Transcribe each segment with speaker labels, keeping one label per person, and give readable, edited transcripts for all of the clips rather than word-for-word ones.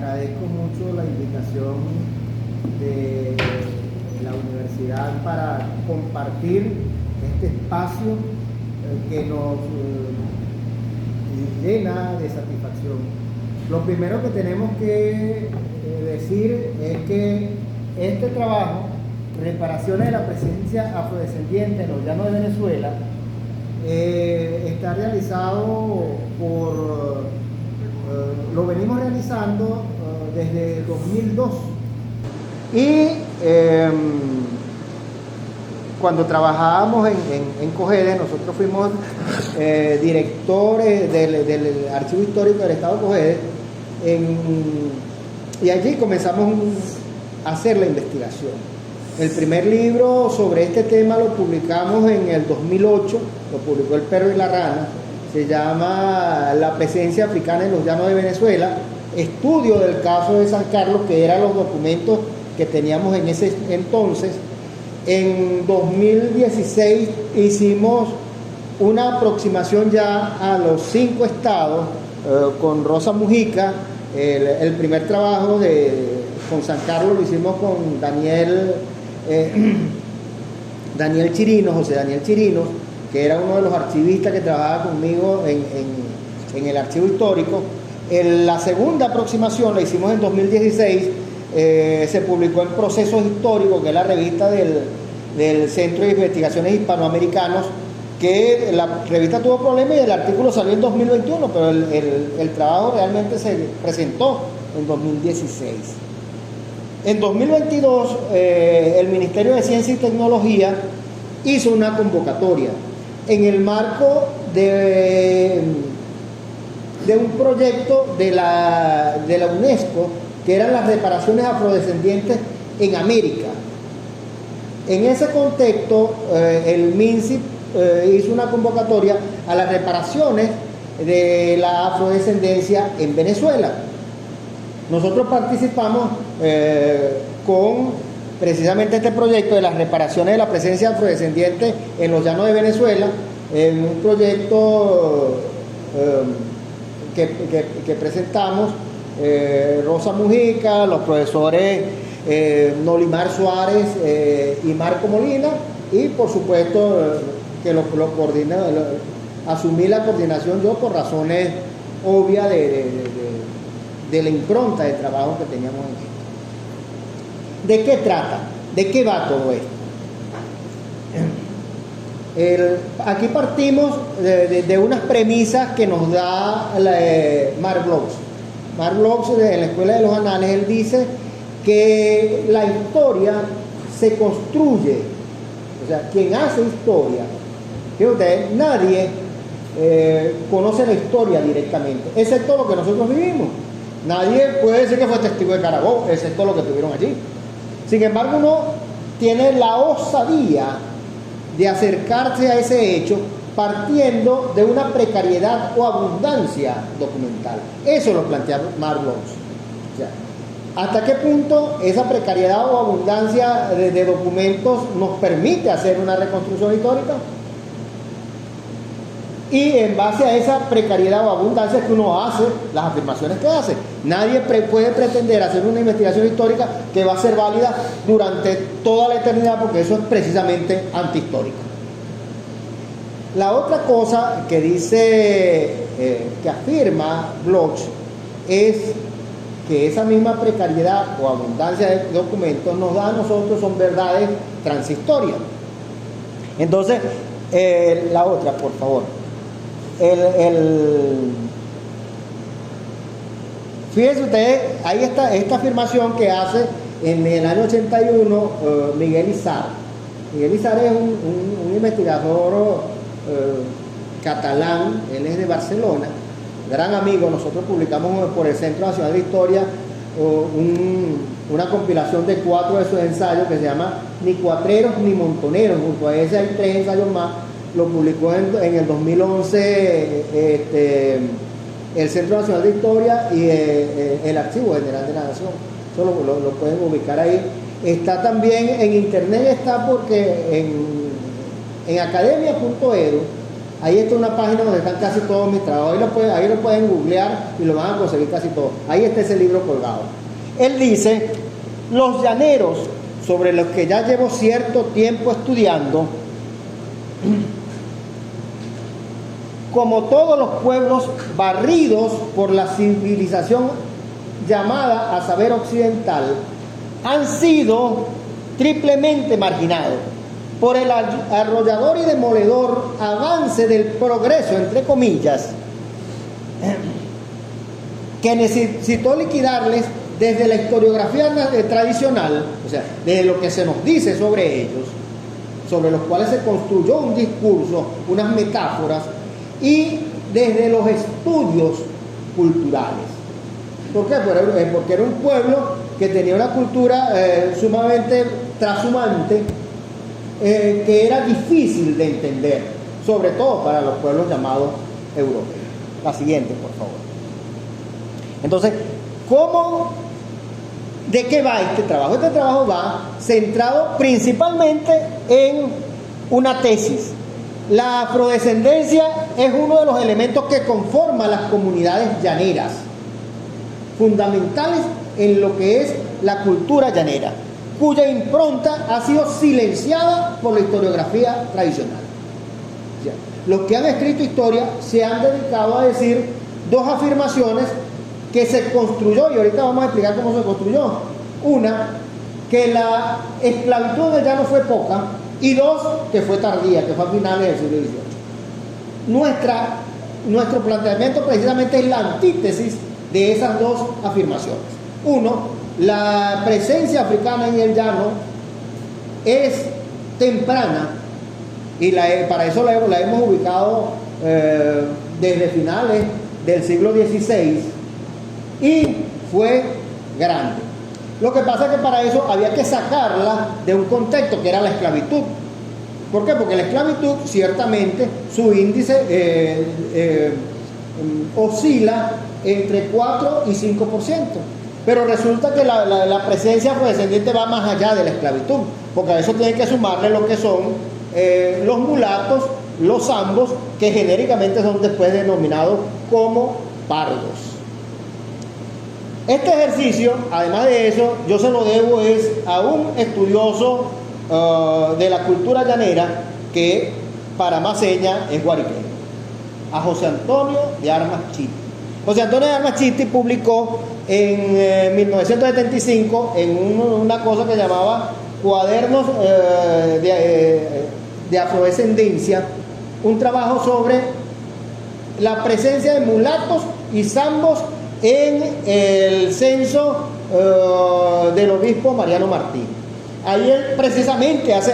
Speaker 1: agradezco mucho la invitación de la universidad para compartir este espacio que nos llena de satisfacción. Lo primero que tenemos que decir es que este trabajo, reparaciones de la presencia afrodescendiente en los llanos de Venezuela, está realizado lo venimos realizando desde 2002 y cuando trabajábamos en COGEDE, nosotros fuimos directores del Archivo Histórico del Estado de COGEDE y allí comenzamos a hacer la investigación. El primer libro sobre este tema lo publicamos en el 2008, lo publicó El Perro y la Rana, se llama La presencia africana en los llanos de Venezuela, estudio del caso de San Carlos, que eran los documentos que teníamos en ese entonces. En 2016 hicimos una aproximación ya a los 5 estados con Rosa Mujica. El primer trabajo con San Carlos lo hicimos con José Daniel Chirinos, que era uno de los archivistas que trabajaba conmigo en el archivo histórico. La segunda aproximación la hicimos en 2016, se publicó en Procesos Históricos, que es la revista del Centro de Investigaciones Hispanoamericanos, que la revista tuvo problemas y el artículo salió en 2021, pero el trabajo realmente se presentó en 2016. En 2022, el Ministerio de Ciencia y Tecnología hizo una convocatoria en el marco de un proyecto de la UNESCO, que eran las reparaciones afrodescendientes en América. En ese contexto, el MINCIP hizo una convocatoria a las reparaciones de la afrodescendencia en Venezuela. Nosotros participamos con precisamente este proyecto de las reparaciones de la presencia afrodescendiente en los llanos de Venezuela, en un proyecto que presentamos Rosa Mujica, los profesores Nolimar Suárez y Marco Molina, y por supuesto que lo coordina, asumí la coordinación yo por razones obvias de la impronta de trabajo que teníamos en esto. ¿De qué trata? ¿De qué va todo esto? Aquí partimos de unas premisas que nos da Mark Bloch. Mark Bloch, en la Escuela de los Anales, él dice que la historia se construye, o sea, quien hace historia, fíjate, nadie conoce la historia directamente, excepto lo que nosotros vivimos. Nadie puede decir que fue testigo de Carabobo, excepto lo que tuvieron allí. Sin embargo, uno tiene la osadía de acercarse a ese hecho partiendo de una precariedad o abundancia documental. Eso lo plantea Mark Bloch. O sea, ¿hasta qué punto esa precariedad o abundancia de documentos nos permite hacer una reconstrucción histórica? Y en base a esa precariedad o abundancia es que uno hace las afirmaciones que hace. Nadie puede pretender hacer una investigación histórica que va a ser válida durante toda la eternidad, porque eso es precisamente antihistórico. La otra cosa que dice, que afirma Bloch, es que esa misma precariedad o abundancia de documentos nos da a nosotros son verdades transitorias. Entonces, la otra, por favor. Fíjense ustedes, ahí está esta afirmación que hace en el año 81 Miguel Izar. Miguel Izar es un investigador catalán, él es de Barcelona, gran amigo. Nosotros publicamos por el Centro Nacional de Historia una compilación de 4 de sus ensayos que se llama Ni Cuatreros ni Montoneros. Junto a ese hay 3 ensayos más. Lo publicó en el 2011 el Centro Nacional de Historia y el Archivo General de la Nación. Eso lo pueden ubicar ahí. Está también en internet, está porque en academia.edu Ahí está una página donde están casi todos mis trabajos. Ahí lo pueden googlear y lo van a conseguir casi todo. Ahí está ese libro colgado. Él dice, los llaneros, sobre los que ya llevo cierto tiempo estudiando, como todos los pueblos barridos por la civilización llamada a saber occidental, han sido triplemente marginados por el arrollador y demoledor avance del progreso, entre comillas, que necesitó liquidarles desde la historiografía tradicional, o sea, desde lo que se nos dice sobre ellos, sobre los cuales se construyó un discurso, unas metáforas, y desde los estudios culturales. ¿Por qué? Porque era un pueblo que tenía una cultura sumamente trashumante, que era difícil de entender, sobre todo para los pueblos llamados europeos. La siguiente, por favor. Entonces, ¿de qué va este trabajo? Este trabajo va centrado principalmente en una tesis. La afrodescendencia es uno de los elementos que conforman las comunidades llaneras, fundamentales en lo que es la cultura llanera, cuya impronta ha sido silenciada por la historiografía tradicional. O sea, los que han escrito historia se han dedicado a decir dos afirmaciones que se construyó, y ahorita vamos a explicar cómo se construyó. Una, que la esclavitud del llano fue poca, y dos, que fue tardía, que fue a finales del siglo XVIII. Nuestro planteamiento precisamente es la antítesis de esas dos afirmaciones. Uno, la presencia africana en el llano es temprana, y para eso la hemos ubicado desde finales del siglo XVI, y fue grande. Lo que pasa es que para eso había que sacarla de un contexto que era la esclavitud. ¿Por qué? Porque la esclavitud, ciertamente, su índice oscila entre 4 y 5%. Pero resulta que la presencia afrodescendiente va más allá de la esclavitud, porque a eso tienen que sumarle lo que son los mulatos, los zambos, que genéricamente son después denominados como pardos. Este ejercicio, además de eso, yo se lo debo a un estudioso de la cultura llanera, que para más seña es guariqueño, a José Antonio de Armas Chiti. José Antonio de Armas Chiti publicó en 1975 en una cosa que llamaba Cuadernos de Afrodescendencia, un trabajo sobre la presencia de mulatos y zambos en el censo del obispo Mariano Martín. Ahí él precisamente hace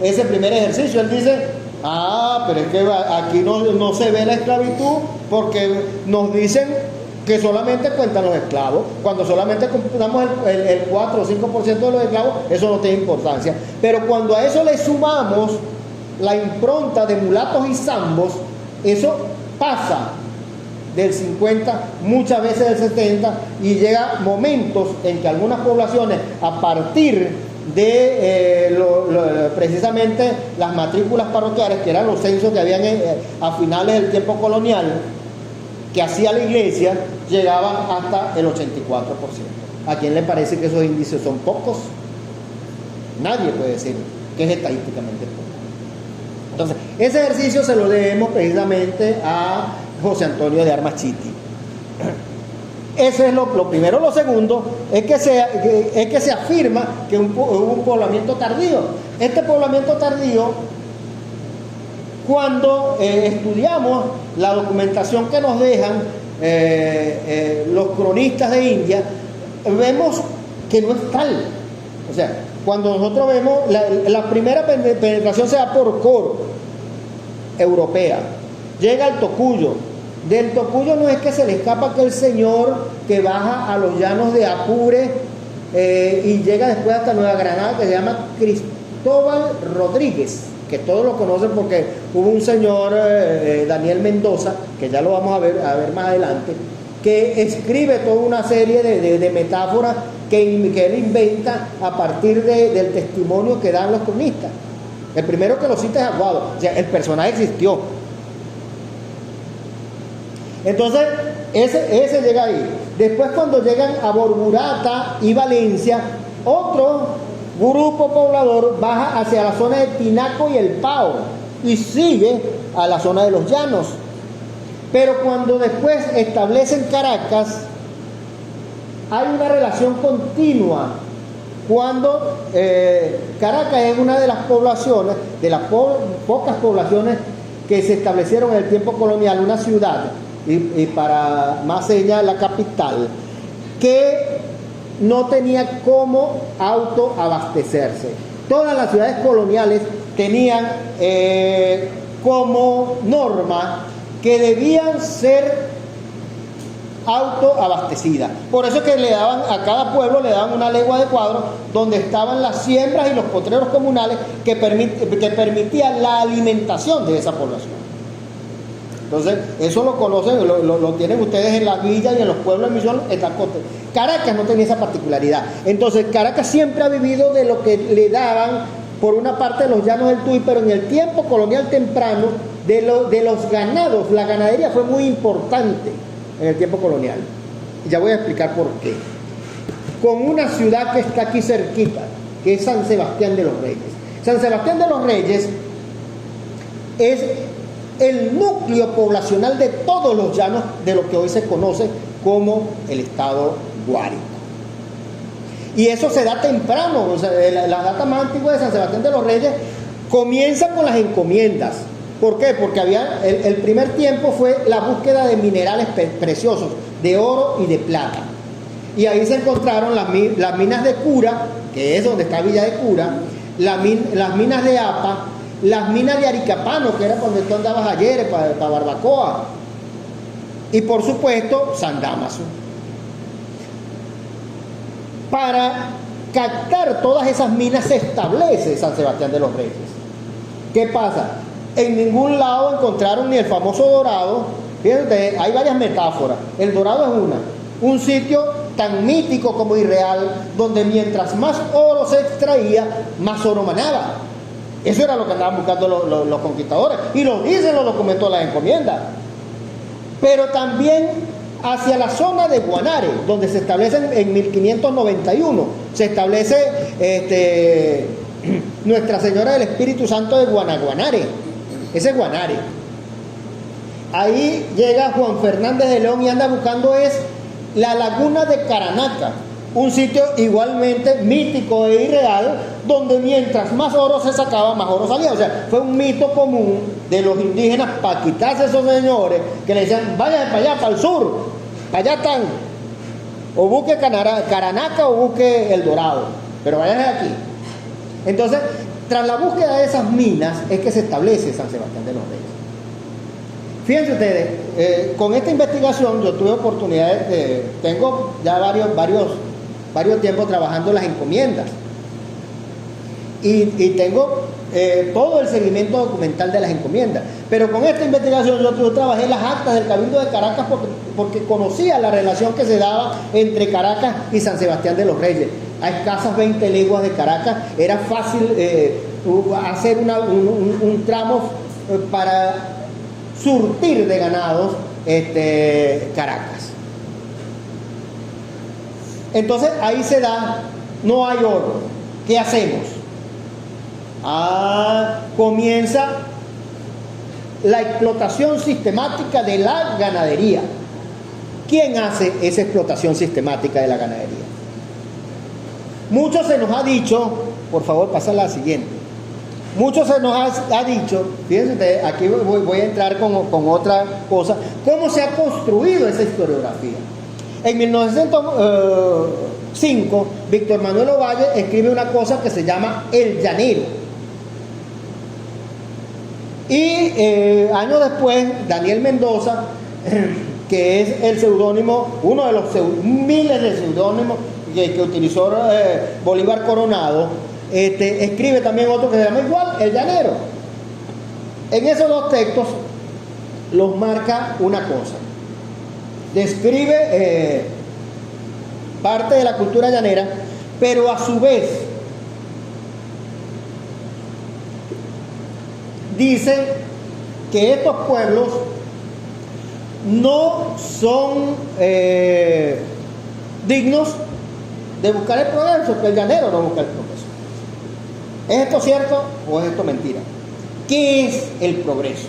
Speaker 1: ese primer ejercicio. Él dice, pero es que aquí no se ve la esclavitud, porque nos dicen que solamente cuentan los esclavos. Cuando solamente contamos el 4 o 5% de los esclavos, eso no tiene importancia. Pero cuando a eso le sumamos la impronta de mulatos y zambos, eso pasa del 50, muchas veces del 70, y llega momentos en que algunas poblaciones, a partir de precisamente las matrículas parroquiales, que eran los censos que habían a finales del tiempo colonial, que hacía la iglesia, llegaban hasta el 84%. ¿A quién le parece que esos índices son pocos? Nadie puede decir que es estadísticamente poco. Entonces, ese ejercicio se lo debemos precisamente a José Antonio de Armas Chiti. Eso es lo primero. Lo segundo es que se afirma que hubo un poblamiento tardío. Este poblamiento tardío, cuando estudiamos la documentación que nos dejan los cronistas de India, vemos que no es tal. O sea, cuando nosotros vemos la primera penetración se da por Coro, europea, llega al Tocuyo. Del Tocuyo no es que se le escapa aquel señor que baja a los llanos de Apure y llega después hasta Nueva Granada, que se llama Cristóbal Rodríguez, que todos lo conocen porque hubo un señor, Daniel Mendoza, que ya lo vamos a ver más adelante, que escribe toda una serie de metáforas que él inventa a partir del testimonio que dan los cronistas. El primero que lo cita es Aguado. O sea, el personaje existió, Entonces, ese llega ahí. Después, cuando llegan a Borburata y Valencia, otro grupo poblador baja hacia la zona de Tinaco y El Pao y sigue a la zona de los llanos. Pero cuando después establecen Caracas, hay una relación continua. Cuando Caracas es una de las poblaciones, de las pocas poblaciones que se establecieron en el tiempo colonial, una ciudad, y para más señas la capital, que no tenía cómo autoabastecerse. Todas las ciudades coloniales tenían como norma que debían ser autoabastecidas. Por eso es que le daban a cada pueblo, le daban una legua de cuadro donde estaban las siembras y los potreros comunales que permitían la alimentación de esa población. Entonces, eso lo conocen, lo tienen ustedes en las villas y en los pueblos de Misión. Caracas no tenía esa particularidad. Entonces, Caracas siempre ha vivido de lo que le daban, por una parte, los llanos del Tuy, pero en el tiempo colonial temprano, de los ganados. La ganadería fue muy importante en el tiempo colonial. Ya voy a explicar por qué. Con una ciudad que está aquí cerquita, que es San Sebastián de los Reyes. San Sebastián de los Reyes es el núcleo poblacional de todos los llanos de lo que hoy se conoce como el estado Guárico. Y eso se da temprano. O sea, la data más antigua de San Sebastián de los Reyes comienza con las encomiendas. ¿Por qué? Porque había el primer tiempo fue la búsqueda de minerales preciosos, de oro y de plata. Y ahí se encontraron las minas de Cura, que es donde está Villa de Cura, las minas de Apa, las minas de Aricapano, que era donde tú andabas ayer para Barbacoa, y por supuesto San Damaso. Para captar todas esas minas se establece San Sebastián de los Reyes. ¿Qué pasa? En ningún lado encontraron ni el famoso dorado. Fíjense, hay varias metáforas. El dorado es un sitio tan mítico como irreal, donde mientras más oro se extraía, más oro manaba. Eso era lo que andaban buscando los conquistadores, y lo dicen los documentos de las encomiendas. Pero también hacia la zona de Guanare, donde se establece en 1591, se establece Nuestra Señora del Espíritu Santo de Guanaguanare. Ese es Guanare. Ahí llega Juan Fernández de León y anda buscando la laguna de Caranaca, un sitio igualmente mítico e irreal, donde mientras más oro se sacaba, más oro salía. O sea, fue un mito común de los indígenas para quitarse a esos señores que le decían, vayan para allá, para el sur, para allá están, o busque Caranaca o busque El Dorado, pero vayan de aquí. Entonces, tras la búsqueda de esas minas es que se establece San Sebastián de los Reyes. Fíjense ustedes, con esta investigación yo tuve oportunidad tengo ya varios tiempos trabajando las encomiendas y tengo todo el seguimiento documental de las encomiendas, pero con esta investigación yo trabajé las actas del Cabildo de Caracas porque conocía la relación que se daba entre Caracas y San Sebastián de los Reyes. A escasas 20 leguas de Caracas era fácil hacer un tramo para surtir de ganados Caracas. Entonces ahí se da, no hay oro, ¿qué hacemos? Comienza la explotación sistemática de la ganadería. ¿Quién hace esa explotación sistemática de la ganadería? Mucho se nos ha dicho, por favor, pasa a la siguiente. Mucho se nos ha dicho, fíjense, aquí voy a entrar con otra cosa, cómo se ha construido esa historiografía. En 1905, Víctor Manuel Ovalle escribe una cosa que se llama El Llanero. Y años después, Daniel Mendoza, que es el seudónimo, uno de los miles de seudónimos que utilizó Bolívar Coronado, escribe también otro que se llama igual, El Llanero. En esos dos textos los marca una cosa. Describe parte de la cultura llanera, pero a su vez dice que estos pueblos no son dignos de buscar el progreso, que el llanero no busca el progreso. ¿Es esto cierto o es esto mentira? ¿Qué es el progreso?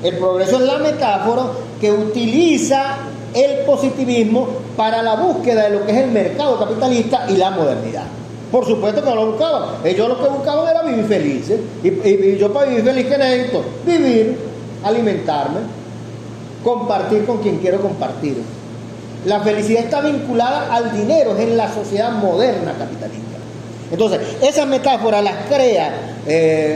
Speaker 1: El progreso es la metáfora que utiliza el positivismo para la búsqueda de lo que es el mercado capitalista y la modernidad. Por supuesto que no lo buscaban. Ellos lo que buscaban era vivir felices. Y yo para vivir feliz, ¿qué necesito? Vivir, alimentarme, compartir con quien quiero compartir. La felicidad está vinculada al dinero, es en la sociedad moderna capitalista. Entonces, esas metáforas las crea,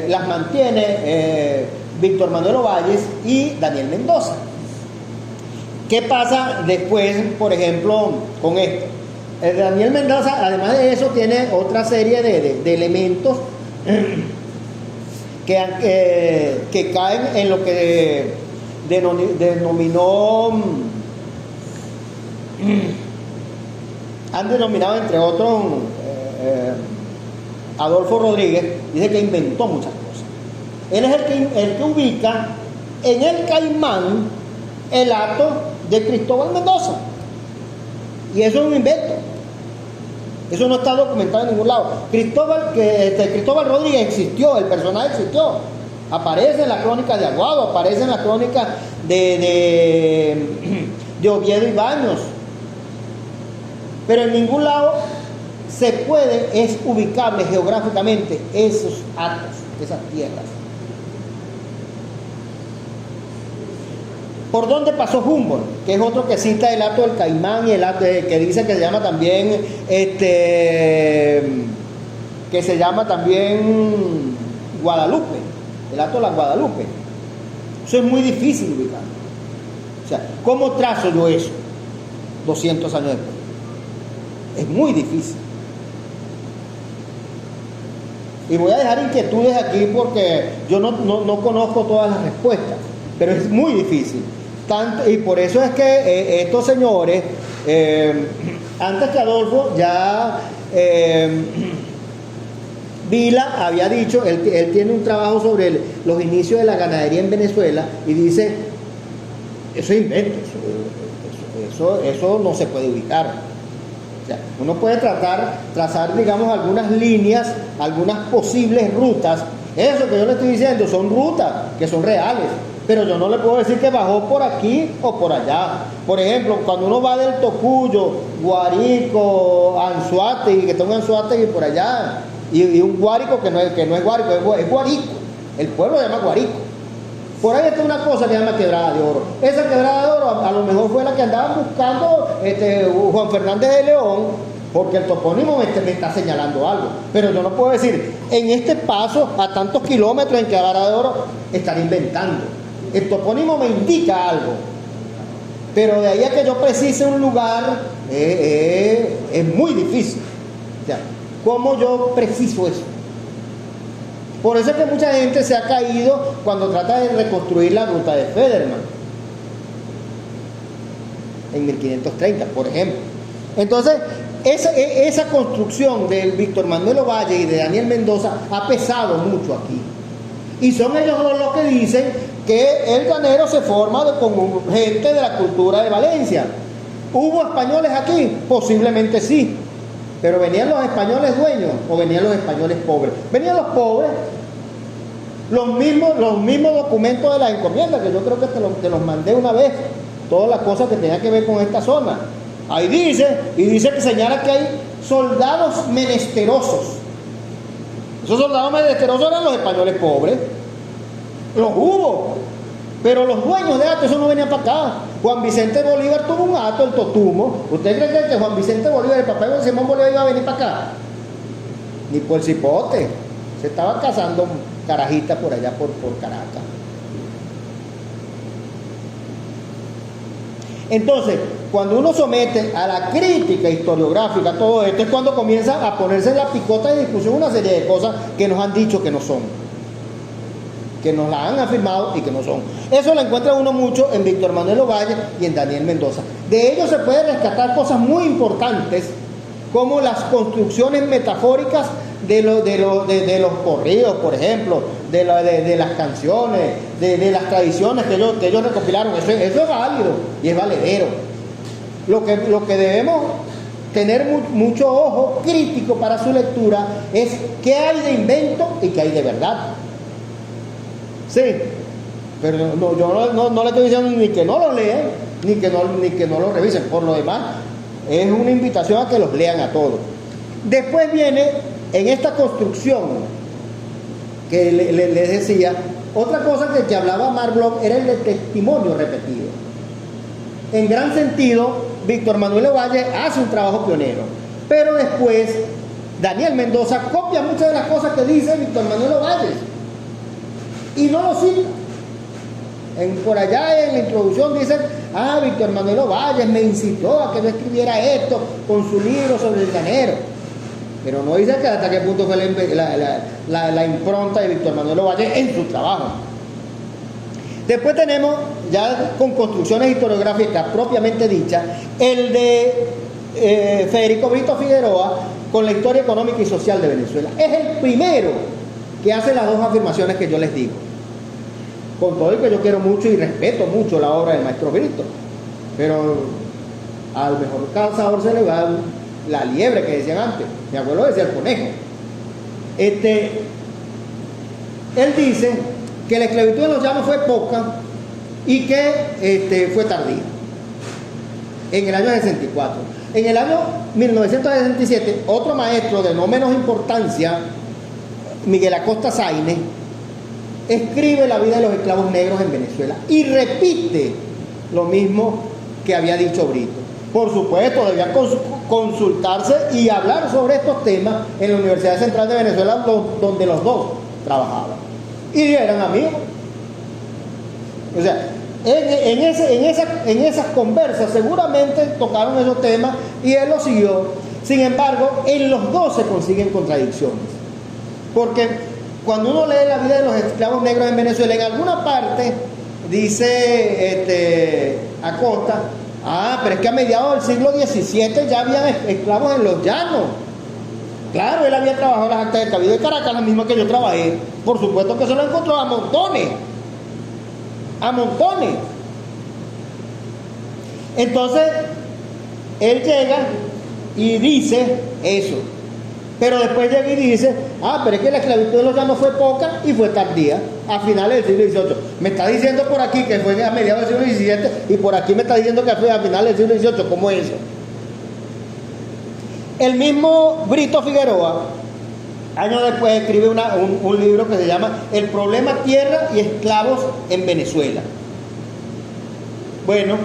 Speaker 1: las mantiene Víctor Manuel Ovalles y Daniel Mendoza. ¿Qué pasa después, por ejemplo, con esto? Daniel Mendoza, además de eso, tiene otra serie de elementos que caen en lo que han denominado, entre otros, Adolfo Rodríguez, dice que inventó muchas cosas. Él es el que ubica en el Caimán el acto de Cristóbal Mendoza. Y eso es un invento. Eso no está documentado en ningún lado. Cristóbal Rodríguez existió, el personaje existió. Aparece en la crónica de Aguado, aparece en la crónica de Oviedo y Baños. Pero en ningún lado es ubicable geográficamente esos actos, esas tierras. ¿Por dónde pasó Humboldt? Que es otro que cita el acto del Caimán y el acto que dice que se llama también Guadalupe, el acto de la Guadalupe. Eso es muy difícil ubicar. O sea, ¿cómo trazo yo eso 200 años después? Es muy difícil. Y voy a dejar inquietudes aquí porque yo no conozco todas las respuestas, pero es muy difícil. Y por eso es que estos señores, antes que Adolfo, ya Vila había dicho, él tiene un trabajo sobre los inicios de la ganadería en Venezuela y dice, eso es invento, eso no se puede ubicar. O sea, uno puede trazar, digamos, algunas líneas, algunas posibles rutas. Eso que yo le estoy diciendo son rutas que son reales, pero yo no le puedo decir que bajó por aquí o por allá. Por ejemplo, cuando uno va del Tocuyo, Guárico, Anzoátegui, que está un Anzoátegui por allá, y un Guárico que no es Guárico, es Guárico. El pueblo se llama Guárico. Por ahí está una cosa que se llama Quebrada de Oro. Esa Quebrada de Oro a lo mejor fue la que andaban buscando Juan Fernández de León, porque el topónimo me está señalando algo. Pero yo no puedo decir, en este paso, a tantos kilómetros en Quebrada de Oro, estar inventando. El topónimo me indica algo. Pero de ahí a que yo precise un lugar, es muy difícil. O sea, ¿cómo yo preciso eso? Por eso es que mucha gente se ha caído cuando trata de reconstruir la ruta de Federman en 1530, por ejemplo. Entonces, esa construcción del Víctor Manuel Ovalle y de Daniel Mendoza ha pesado mucho aquí. Y son ellos dos los que dicen que el llanero se forma con gente de la cultura de Valencia. ¿Hubo españoles aquí? Posiblemente sí. Pero ¿venían los españoles dueños o venían los españoles pobres? Venían los pobres. Los mismos documentos de la encomienda, que yo creo que te los mandé una vez, todas las cosas que tenían que ver con esta zona. Ahí dice que señala que hay soldados menesterosos. Esos soldados menesterosos eran los españoles pobres. Los hubo, pero los dueños de actos, eso no venían para acá. Juan Vicente Bolívar tuvo un acto, el Totumo. ¿Usted cree que Juan Vicente Bolívar, el papá de Simón Bolívar, iba a venir para acá? Ni por el cipote. Se estaban cazando carajitas por allá, por Caracas. Entonces, cuando uno somete a la crítica historiográfica todo esto, es cuando comienza a ponerse en la picota de discusión una serie de cosas que nos han dicho que no son, que nos la han afirmado y que no son. Eso lo encuentra uno mucho en Víctor Manuel Ovalle y en Daniel Mendoza. De ellos se puede rescatar cosas muy importantes, como las construcciones metafóricas de los corridos, por ejemplo, de las canciones, de las tradiciones que ellos recopilaron. Eso es válido y es valedero. Lo que debemos tener mucho ojo crítico para su lectura es qué hay de invento y qué hay de verdad. Sí, pero yo no le estoy diciendo ni que no lo lean, ni que no lo revisen. Por lo demás, es una invitación a que los lean a todos. Después viene, en esta construcción que les decía, otra cosa que hablaba Marc Bloch era el de testimonio repetido. En gran sentido, Víctor Manuel Ovalle hace un trabajo pionero, pero después Daniel Mendoza copia muchas de las cosas que dice Víctor Manuel Ovalle y no lo cita. Por allá en la introducción dicen, Víctor Manuel Ovalle me incitó a que yo escribiera esto con su libro sobre el llanero, pero no dice que hasta qué punto fue la impronta de Víctor Manuel Ovalle en su trabajo. Después tenemos, ya con construcciones historiográficas propiamente dichas, el de Federico Brito Figueroa con la historia económica y social de Venezuela. Es el primero que hace las dos afirmaciones que yo les digo. Con todo el que yo quiero mucho y respeto mucho la obra del maestro Brito, pero al mejor cazador se le va la liebre, que decían antes. Mi abuelo decía el conejo. Él dice que la esclavitud en los llanos fue poca y que fue tardía, en el año 64. En el año 1967, otro maestro de no menos importancia, Miguel Acosta Sainz, escribe la vida de los esclavos negros en Venezuela y repite lo mismo que había dicho Brito. Por supuesto, debía consultarse y hablar sobre estos temas en la Universidad Central de Venezuela, donde los dos trabajaban. Y eran amigos. O sea, en esas conversas seguramente tocaron esos temas y él los siguió. Sin embargo, en los dos se consiguen contradicciones. Porque cuando uno lee la vida de los esclavos negros en Venezuela, en alguna parte dice Acosta, pero es que a mediados del siglo XVII ya había esclavos en los llanos. Claro, él había trabajado las actas del Cabildo de Caracas, las mismas que yo trabajé. Por supuesto que se lo encontró a montones. A montones. Entonces, él llega y dice eso. Pero después llega y dice, pero es que la esclavitud de los llanos fue poca y fue tardía, a finales del siglo XVIII. Me está diciendo por aquí que fue a mediados del siglo XVII y por aquí me está diciendo que fue a finales del siglo XVIII. ¿Cómo es eso? El mismo Brito Figueroa, años después, escribe un libro que se llama El problema tierra y esclavos en Venezuela. Bueno,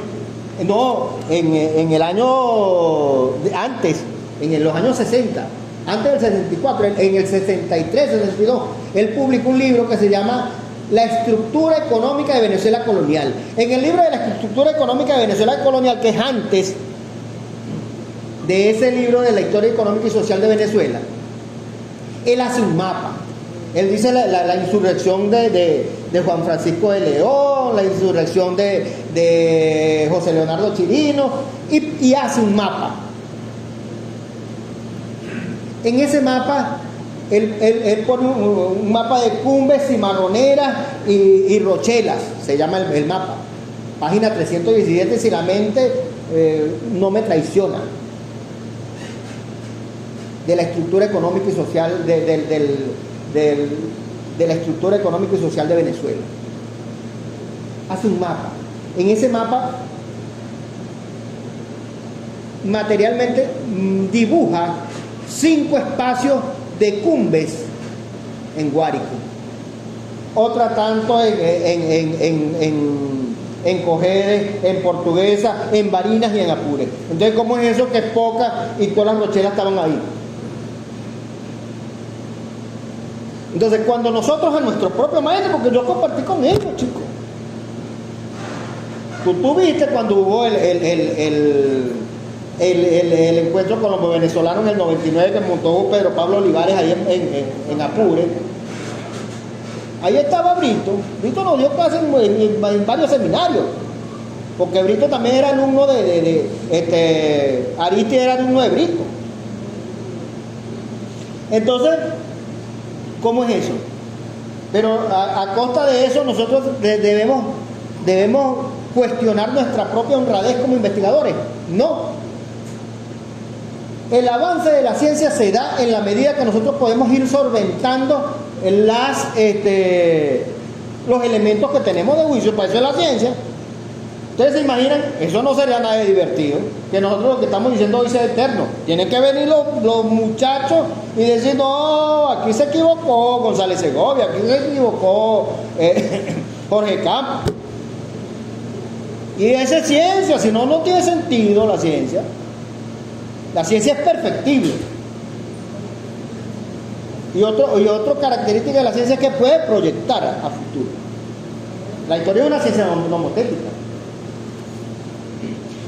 Speaker 1: no, en el año antes, en los años 60, antes del 64, en el 63, 62, él publicó un libro que se llama La estructura económica de Venezuela colonial. En el libro de la estructura económica de Venezuela colonial, que es antes de ese libro de la historia económica y social de Venezuela, él hace un mapa. Él dice la insurrección de Juan Francisco de León, la insurrección de José Leonardo Chirino, y hace un mapa. En ese mapa, él pone un mapa de cumbres, cimarroneras y rochelas, se llama el mapa. Página 317, si la mente no me traiciona, de la estructura económica y social de la estructura económica y social de Venezuela. Hace un mapa. En ese mapa materialmente dibuja 5 espacios de cumbres en Guárico, otra tanto en Cojedes, en Portuguesa, en Barinas y en Apure. Entonces, ¿cómo es eso que Poca y todas las rochelas estaban ahí? Entonces, cuando nosotros a nuestro propio maestro, porque yo compartí con ellos, chicos, tú viste cuando hubo el encuentro con los venezolanos en el 99 que montó Pedro Pablo Olivares ahí en Apure. Ahí estaba Brito. Brito nos dio clases en varios seminarios, porque Brito también era alumno Aristi era alumno de Brito. Entonces, ¿cómo es eso? Pero a costa de eso nosotros debemos cuestionar nuestra propia honradez como investigadores. No. El avance de la ciencia se da en la medida que nosotros podemos ir solventando los elementos que tenemos de juicio. Para eso es la ciencia. Ustedes se imaginan, eso no sería nada de divertido, que nosotros lo que estamos diciendo hoy sea eterno. Tienen que venir los muchachos y decir, no, aquí se equivocó González Segovia, aquí se equivocó Jorge Campos. Y esa es ciencia, si no, no tiene sentido la ciencia. La ciencia es perfectible. Y otra característica de la ciencia es que puede proyectar a futuro. La historia es una ciencia nomotécnica.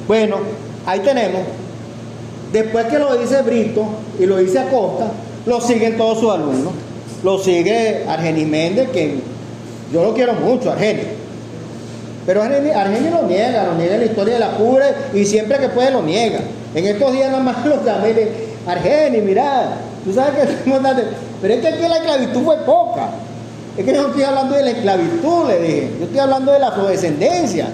Speaker 1: Bueno, ahí tenemos. Después que lo dice Brito y lo dice Acosta, lo siguen todos sus alumnos. Lo sigue Argenis Méndez, que yo lo quiero mucho, Argenis. Pero Argenis lo niega en la historia de la Apure y siempre que puede lo niega. En estos días nada más lo llamé y le dije, Argenis, mira, tú sabes que pero es que aquí la esclavitud fue poca. Es que yo no estoy hablando de la esclavitud, le dije. Yo estoy hablando de la afrodescendencia.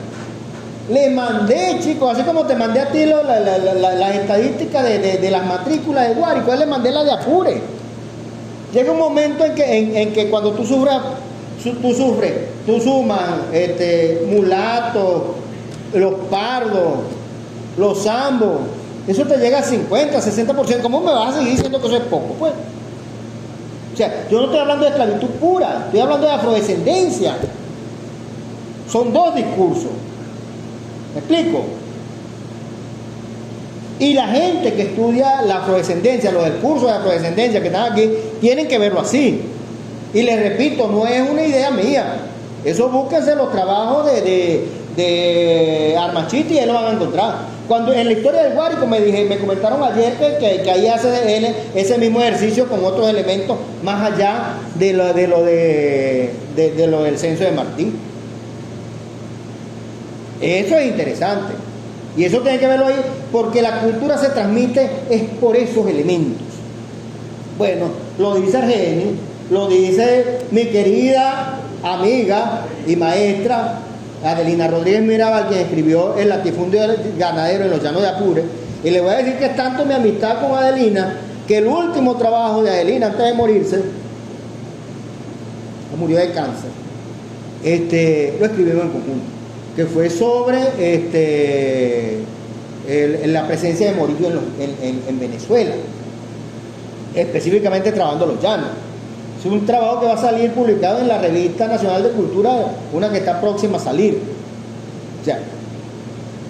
Speaker 1: Le mandé, chicos, así como te mandé a ti las estadísticas de las matrículas de Guárico, le mandé la de Apure. Llega un momento en que cuando tú sumas mulatos, los pardos, los zambos, eso te llega a 50, 60%. ¿Cómo me vas a seguir diciendo que eso es poco? Pues, o sea, yo no estoy hablando de esclavitud pura, estoy hablando de afrodescendencia. Son dos discursos. ¿Me explico? Y la gente que estudia la afrodescendencia, los discursos de afrodescendencia que están aquí, tienen que verlo así. Y les repito, no es una idea mía. Eso búsquense los trabajos de Armachiti y ahí lo van a encontrar. Cuando en la historia del Guárico me comentaron ayer que ahí hace él ese mismo ejercicio con otros elementos más allá de lo del censo de Martín. Eso es interesante. Y eso tiene que verlo ahí porque la cultura se transmite es por esos elementos. Bueno, lo dice Argenis, lo dice mi querida amiga y maestra Adelina Rodríguez Mirabal, quien escribió El latifundio ganadero en los llanos de Apure. Y le voy a decir que es tanto mi amistad con Adelina que el último trabajo de Adelina antes de morirse, murió de cáncer, lo escribimos en conjunto, que fue sobre la presencia de Morillo en Venezuela, específicamente trabajando los llanos. Es un trabajo que va a salir publicado en la Revista Nacional de Cultura, una que está próxima a salir. O sea,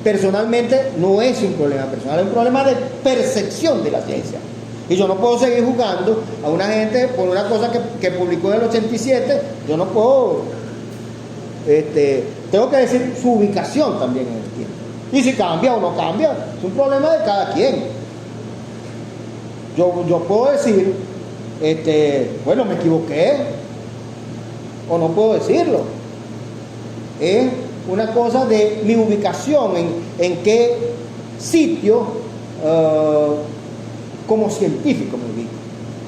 Speaker 1: personalmente no es un problema personal, es un problema de percepción de la ciencia. Y yo no puedo seguir jugando a una gente por una cosa que publicó en el 87, yo no puedo, tengo que decir su ubicación también en el tiempo. Y si cambia o no cambia, es un problema de cada quien. Yo puedo decir, bueno, me equivoqué, o no puedo decirlo. Es una cosa de mi ubicación, en qué sitio, como científico me ubico.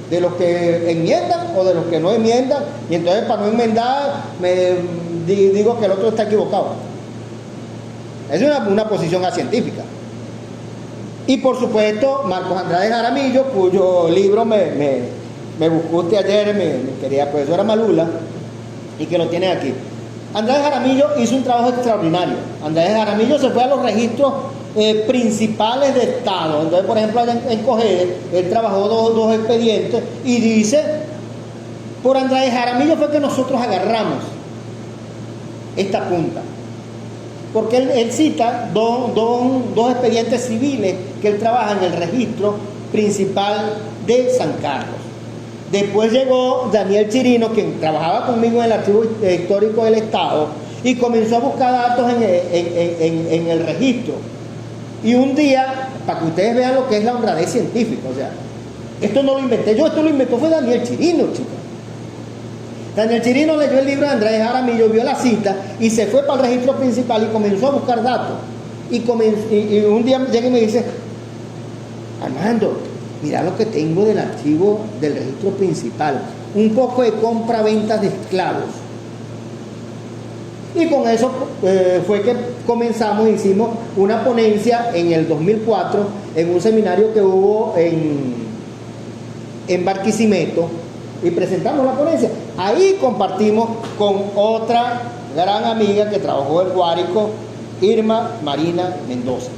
Speaker 1: De los que enmiendan o de los que no enmiendan, y entonces para no enmendar digo que el otro está equivocado. Es una posición científica. Y por supuesto, Marcos Andrade Jaramillo, cuyo libro me buscó usted ayer, mi querida profesora Malula, y que lo tiene aquí. Andrade Jaramillo hizo un trabajo extraordinario. Andrade Jaramillo se fue a los registros principales de Estado. Entonces, por ejemplo, allá en Cogede, él trabajó dos expedientes y dice, por Andrade Jaramillo fue que nosotros agarramos esta punta. Porque él cita dos expedientes civiles que él trabaja en el registro principal de San Carlos. Después llegó Daniel Chirino, quien trabajaba conmigo en el Archivo Histórico del Estado, y comenzó a buscar datos en el registro. Y un día, para que ustedes vean lo que es la honradez científica, o sea, esto no lo inventé yo, esto lo inventó fue Daniel Chirino, chicos. Daniel Chirino leyó el libro de Andrés Jaramillo, vio la cita y se fue para el registro principal y comenzó a buscar datos. Y un día llega y me dice, Armando, Mira lo que tengo del archivo del registro principal, un poco de compra-ventas de esclavos. Y con eso fue que comenzamos, hicimos una ponencia en el 2004 en un seminario que hubo en Barquisimeto, y presentamos la ponencia. Ahí compartimos con otra gran amiga que trabajó en Guárico, Irma Marina Mendoza,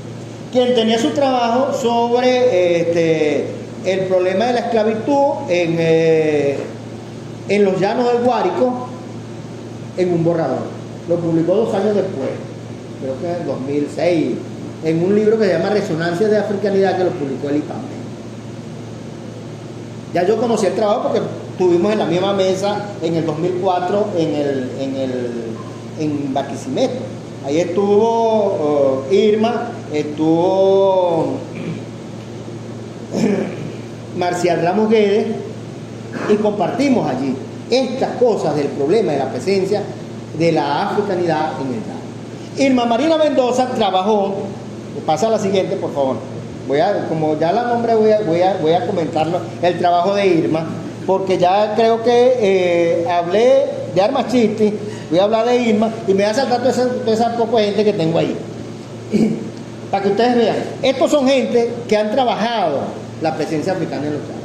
Speaker 1: quien tenía su trabajo sobre el problema de la esclavitud en los llanos del Guárico en un borrador. Lo publicó 2 años después, creo que en el 2006, en un libro que se llama Resonancias de Africanidad, que lo publicó el IPAME. Ya yo conocí el trabajo porque estuvimos en la misma mesa en el 2004 en Barquisimeto. Ahí estuvo Irma, estuvo Marcial Ramos Guedes, y compartimos allí estas cosas del problema de la presencia de la africanidad en el llano. Irma Marina Mendoza trabajó, pasa a la siguiente por favor, como ya la nombré, voy a comentarlo, el trabajo de Irma, porque ya creo que hablé de Armas Chisti, voy a hablar de Irma, y me voy a saltar toda esa poca gente que tengo ahí, para que ustedes vean. Estos son gente que han trabajado la presencia africana en los llanos.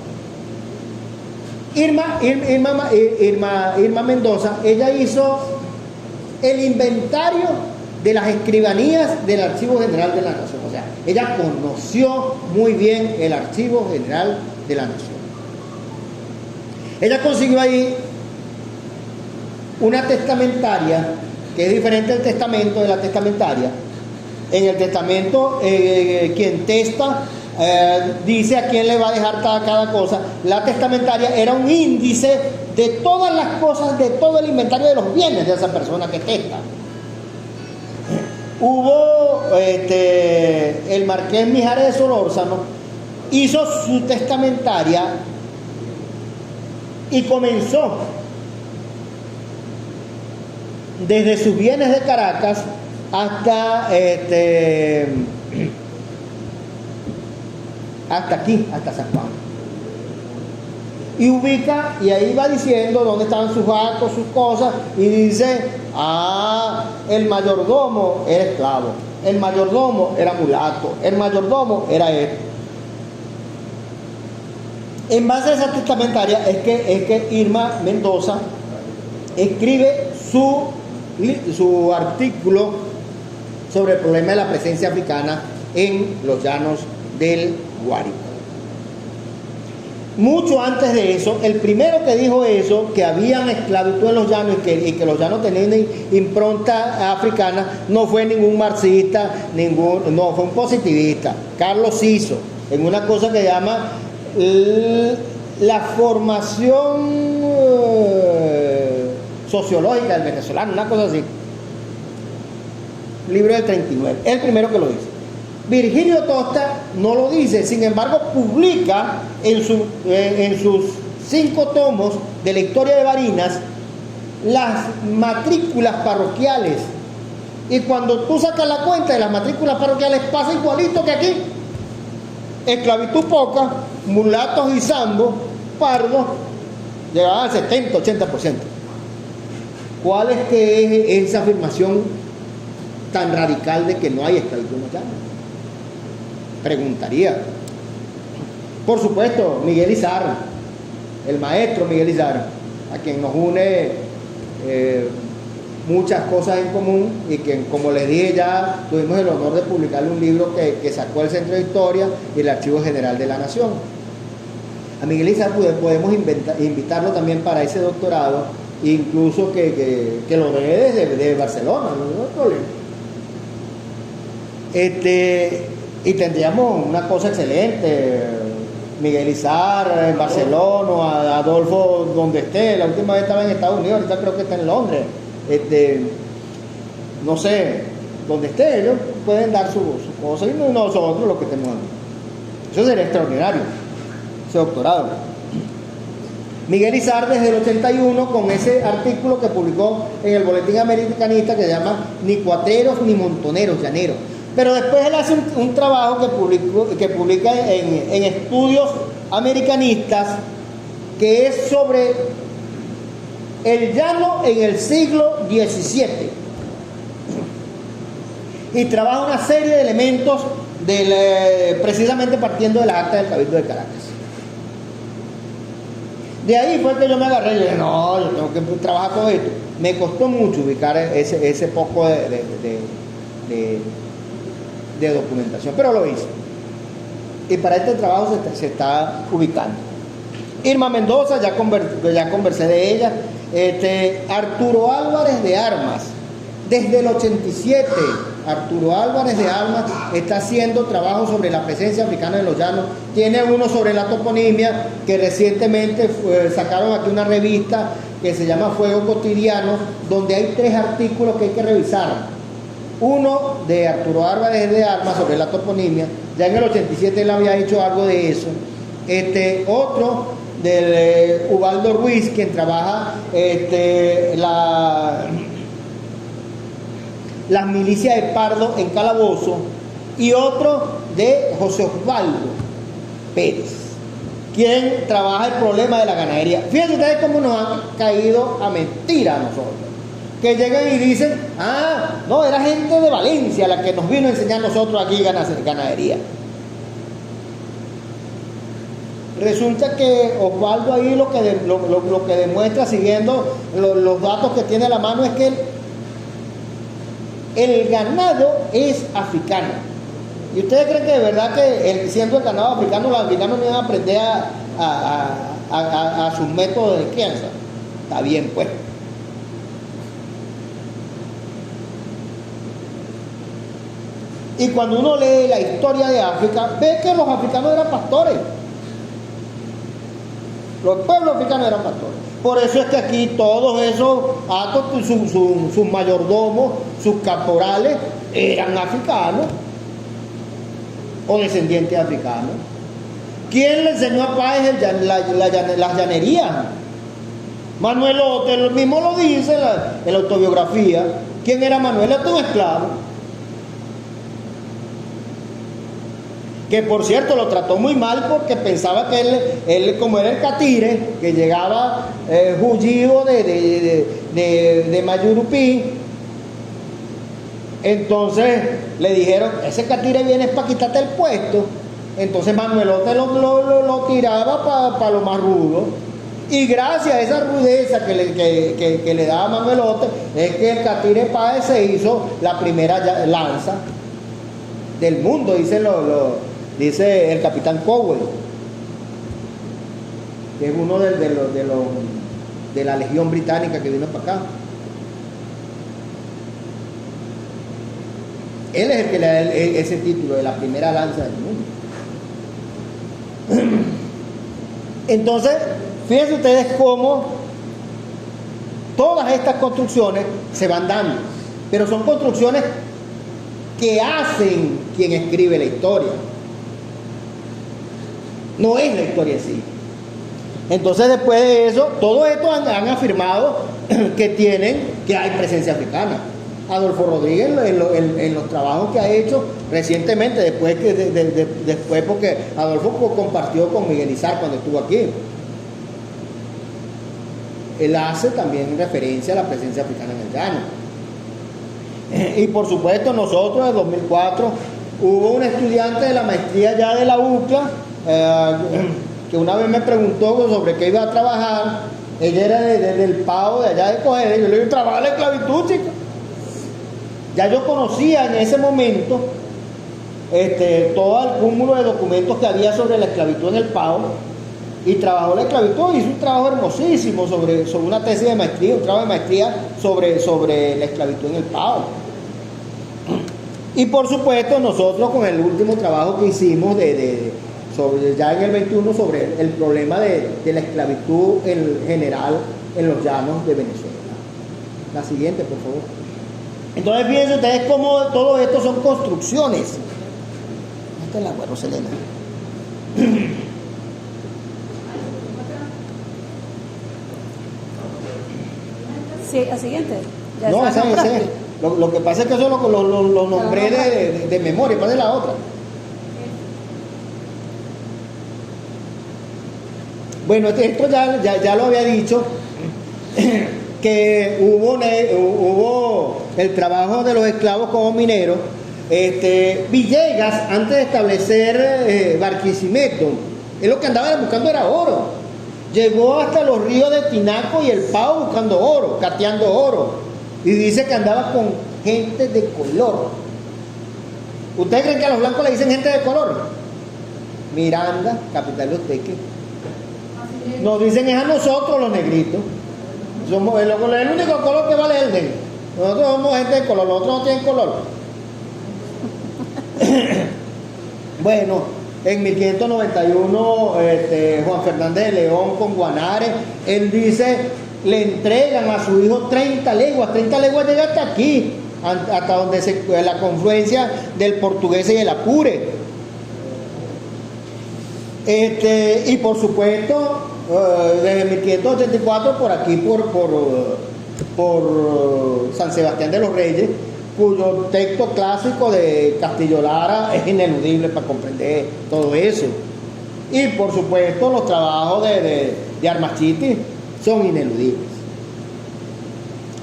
Speaker 1: Irma Mendoza, ella hizo el inventario de las escribanías del Archivo General de la Nación. O sea, ella conoció muy bien el Archivo General de la Nación. Ella consiguió ahí una testamentaria, que es diferente al testamento de la testamentaria. En el testamento, quien testa dice a quién le va a dejar cada cosa. La testamentaria era un índice de todas las cosas, de todo el inventario de los bienes de esa persona que testa. Hubo el marqués Mijares de Solórzano, hizo su testamentaria y comenzó desde sus bienes de Caracas hasta aquí, hasta San Juan. Y ubica, y ahí va diciendo dónde estaban sus actos, sus cosas, y dice, el mayordomo era esclavo, el mayordomo era mulato, el mayordomo era esto. En base a esa testamentaria es que Irma Mendoza escribe su artículo sobre el problema de la presencia africana en los llanos del Guárico. Mucho antes de eso, el primero que dijo eso, que habían esclavitud en los llanos y que los llanos tenían impronta africana, no fue ningún marxista, no, fue un positivista. Carlos Siso, en una cosa que llama la formación sociológica del venezolano, una cosa así. Libro del 39, el primero que lo dice. Virgilio Tosta no lo dice, sin embargo publica en sus 5 tomos de la historia de Barinas las matrículas parroquiales, y cuando tú sacas la cuenta de las matrículas parroquiales pasa igualito que aquí: esclavitud poca, mulatos y zambos, pardos, llegaban al 70-80%. ¿Cuál es que es esa afirmación tan radical de que no hay esclavitud en los llanos? Preguntaría. Por supuesto, Miguel Izarra, el maestro Miguel Izarra, a quien nos une muchas cosas en común, y que, como les dije, ya tuvimos el honor de publicarle un libro que sacó el Centro de Historia y el Archivo General de la Nación. A Miguel Izarra podemos invitarlo también para ese doctorado, incluso que lo dé desde Barcelona, no hay problema. Y tendríamos una cosa excelente: Miguel Izarra en Barcelona, Adolfo donde esté. La última vez estaba en Estados Unidos, ahorita creo que está en Londres. No sé, donde esté, ellos pueden dar su cosa, y nosotros lo que tenemos aquí. Eso sería extraordinario, ese doctorado. Miguel Izarra desde el 81, con ese artículo que publicó en el Boletín Americanista, que se llama Ni cuateros ni montoneros, llaneros. Pero después él hace un trabajo que publica en estudios americanistas, que es sobre el llano en el siglo XVII. Y trabaja una serie de elementos precisamente partiendo de la acta del Cabildo de Caracas. De ahí fue que yo me agarré y dije, no, yo tengo que trabajar con esto. Me costó mucho ubicar ese poco de documentación, pero lo hice. Y para este trabajo se está ubicando. Irma Mendoza, ya conversé de ella. Arturo Álvarez de Armas, desde el 87, Arturo Álvarez de Armas está haciendo trabajo sobre la presencia africana en los llanos. Tiene uno sobre la toponimia, que recientemente sacaron aquí una revista que se llama Fuego Cotidiano, donde hay 3 artículos que hay que revisar. Uno de Arturo Álvarez de Armas sobre la toponimia, ya en el 87 él había hecho algo de eso. Otro del Ubaldo Ruiz, quien trabaja las milicias de Pardo en Calabozo, y otro de José Osvaldo Pérez, quien trabaja el problema de la ganadería. Fíjense ustedes cómo nos han caído a mentira a nosotros, que llegan y dicen, no, era gente de Valencia la que nos vino a enseñar a nosotros aquí ganadería. Resulta que Osvaldo ahí lo que demuestra, siguiendo los datos que tiene a la mano, es que el ganado es africano. ¿Y ustedes creen que de verdad que siendo el ganado africano, los africanos no iban a aprender a sus métodos de crianza? Está bien, pues. Y cuando uno lee la historia de África, ve que los africanos eran pastores. Los pueblos africanos eran pastores. Por eso es que aquí todos esos actos, sus mayordomos, sus caporales, eran africanos o descendientes africanos. ¿Quién le enseñó a Páez las llanerías? Manuel Ote, él mismo lo dice en la autobiografía. ¿Quién era Manuel Ote? Un esclavo. Que por cierto lo trató muy mal porque pensaba que él como era el catire, que llegaba hullido de Mayurupí, entonces le dijeron, ese catire viene para quitarte el puesto. Entonces Manuelote lo tiraba para lo más rudo, y gracias a esa rudeza que le daba Manuelote es que el catire Páez se hizo la primera lanza del mundo, dice el capitán Cowell, que es uno de la Legión Británica que vino para acá. Él es el que le da ese título de la primera lanza del mundo. Entonces, fíjense ustedes cómo todas estas construcciones se van dando, pero son construcciones que hacen quien escribe la historia. No es la historia en sí. Entonces, después de eso, todos estos han afirmado que hay presencia africana. Adolfo Rodríguez en los trabajos que ha hecho recientemente, después porque Adolfo compartió con Miguel Izar cuando estuvo aquí. Él hace también referencia a la presencia africana en el llano. Y por supuesto nosotros en 2004 hubo un estudiante de la maestría ya de la UCLA, que una vez me preguntó sobre qué iba a trabajar. Ella era del PAO de allá de Coger. Yo le dije, trabaja la esclavitud, chica. Ya yo conocía en ese momento todo el cúmulo de documentos que había sobre la esclavitud en el PAO, y trabajó la esclavitud, hizo un trabajo hermosísimo sobre una tesis de maestría, un trabajo de maestría sobre la esclavitud en el PAO. Y por supuesto nosotros con el último trabajo que hicimos ya en el 21 sobre el problema de la esclavitud en general en los llanos de Venezuela. La siguiente, por favor. Entonces fíjense ustedes cómo todo esto son construcciones. Esta es la agua, Roselena. Sí,
Speaker 2: la siguiente.
Speaker 1: No, esa Lo que pasa es que eso lo nombré de memoria. ¿Cuál es la otra? Bueno, esto ya lo había dicho, que hubo el trabajo de los esclavos como mineros. Villegas, antes de establecer Barquisimeto, él lo que andaba buscando era oro. Llegó hasta los ríos de Tinaco y el Pao buscando oro, cateando oro. Y dice que andaba con gente de color. ¿Ustedes creen que a los blancos le dicen gente de color? Miranda, capital de Oteque. Nos dicen es a nosotros los negritos. Somos el único color que vale es el negro. Nosotros somos gente de color, los otros no tienen color. Bueno, en 1591 Juan Fernández de León con Guanare, él dice, le entregan a su hijo 30 leguas llega hasta aquí, hasta donde la confluencia del Portugués y el Apure. Y por supuesto, desde 1584 por aquí, por San Sebastián de los Reyes, cuyo texto clásico de Castillo Lara es ineludible para comprender todo eso. Y por supuesto los trabajos de Armachiti son ineludibles.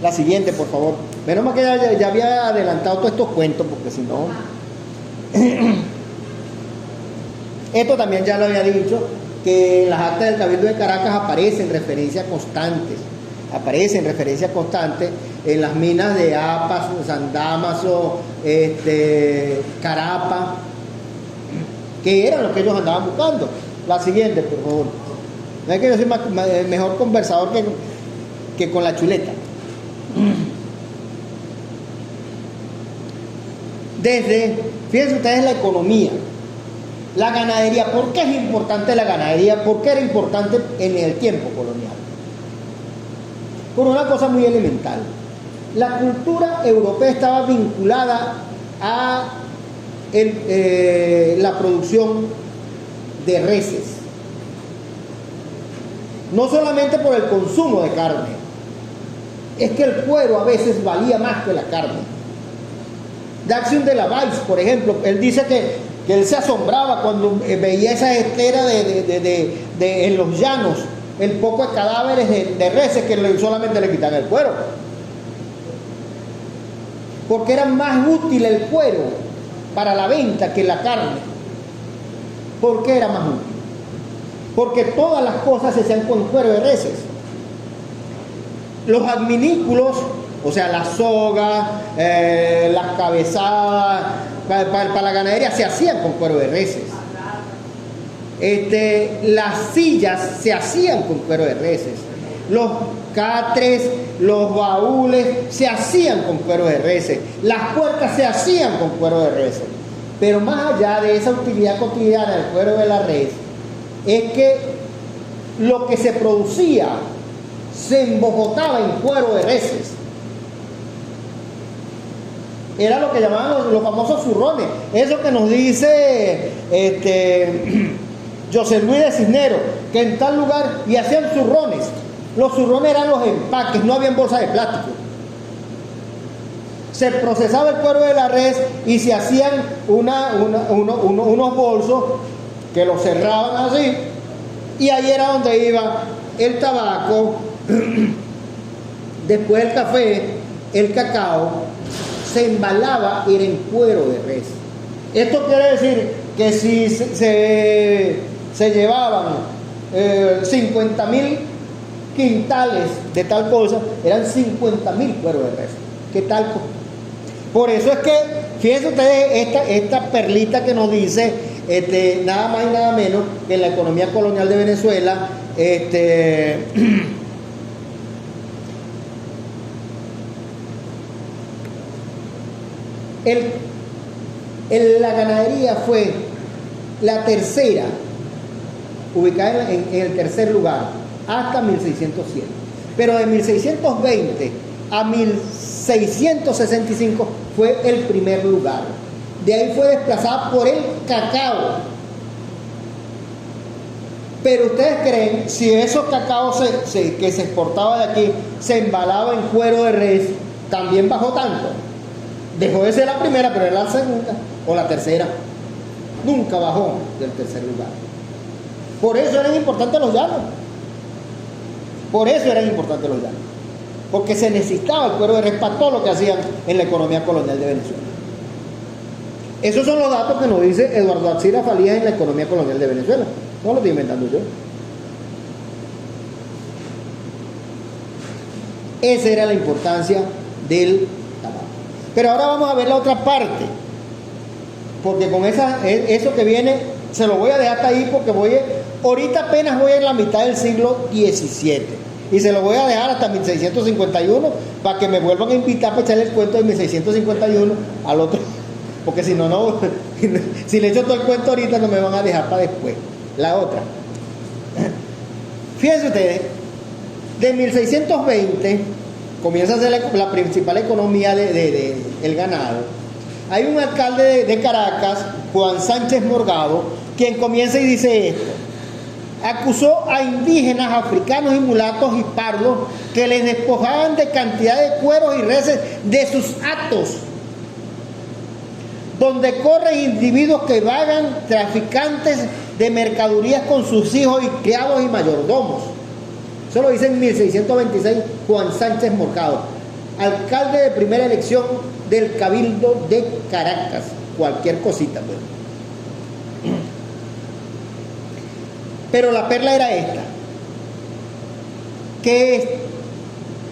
Speaker 1: La siguiente, por favor. Menos mal que ya había adelantado todos estos cuentos, porque si no... Esto también ya lo había dicho, que en las actas del Cabildo de Caracas aparecen referencias constantes en las minas de Apas, San Dámaso, Carapa, que eran lo que ellos andaban buscando. La siguiente, por favor. No es que yo soy mejor conversador que con la chuleta. Fíjense ustedes la economía, la ganadería. ¿Por qué es importante la ganadería? ¿Por qué era importante en el tiempo colonial? Por una cosa muy elemental. La cultura europea estaba vinculada a la producción de reses. No solamente por el consumo de carne, es que el cuero a veces valía más que la carne. Daxion de la Valls, por ejemplo, él dice que él se asombraba cuando veía esa estera en los llanos, el poco de cadáveres de reses que solamente le quitan el cuero. Porque era más útil el cuero para la venta que la carne. ¿Por qué era más útil? Porque todas las cosas se hacían con cuero de reses. Los adminículos, o sea, la soga, las cabezadas, para la ganadería se hacían con cuero de reses. Las sillas se hacían con cuero de reses. Los catres, los baúles se hacían con cuero de reses. Las puertas se hacían con cuero de reses. Pero más allá de esa utilidad cotidiana del cuero de la res, es que lo que se producía se embojotaba en cuero de reses. Era lo que llamaban los famosos zurrones. Eso que nos dice José Luis de Cisneros, que en tal lugar, y hacían zurrones. Los zurrones eran los empaques, no habían bolsas de plástico. Se procesaba el cuero de la res y se hacían unos bolsos que los cerraban así, y ahí era donde iba el tabaco, después el café, el cacao, se embalaba, era en cuero de res. Esto quiere decir que si se llevaban 50.000 quintales de tal cosa, eran 50.000 cueros de res. ¿Qué tal? Por eso es que, fíjense ustedes, esta perlita que nos dice, nada más y nada menos que en la economía colonial de Venezuela, la ganadería fue la tercera, ubicada en el tercer lugar, hasta 1607. Pero de 1620 a 1665 fue el primer lugar. De ahí fue desplazada por el cacao. Pero ustedes creen, si esos cacaos que se exportaba de aquí se embalaba en cuero de res, ¿también bajó tanto? Dejó de ser la primera, pero era la segunda o la tercera. Nunca bajó del tercer lugar. Por eso eran importantes los llanos. Por eso eran importantes los llanos. Porque se necesitaba el cuero de res para todo lo que hacían en la economía colonial de Venezuela. Esos son los datos que nos dice Eduardo Alcira Falías en la economía colonial de Venezuela. No lo estoy inventando yo. Esa era la importancia del tabaco. Pero ahora vamos a ver la otra parte. Porque con eso que viene, se lo voy a dejar hasta ahí porque ahorita apenas voy en la mitad del siglo XVII. Y se lo voy a dejar hasta 1651 para que me vuelvan a invitar para echarle el cuento de 1651 al otro. Porque si no, si le echo todo el cuento ahorita no me van a dejar para después. La otra. Fíjense ustedes, de 1620 comienza a ser la principal economía del ganado. Hay un alcalde de Caracas, Juan Sánchez Morgado, quien comienza y dice esto. Acusó a indígenas, africanos y mulatos y pardos que les despojaban de cantidad de cueros y reses de sus hatos, donde corren individuos que vagan traficantes de mercaderías con sus hijos y criados y mayordomos. Eso lo dice en 1626 Juan Sánchez Morgado, alcalde de primera elección del Cabildo de Caracas. Cualquier cosita, pues. Pero la perla era esta, que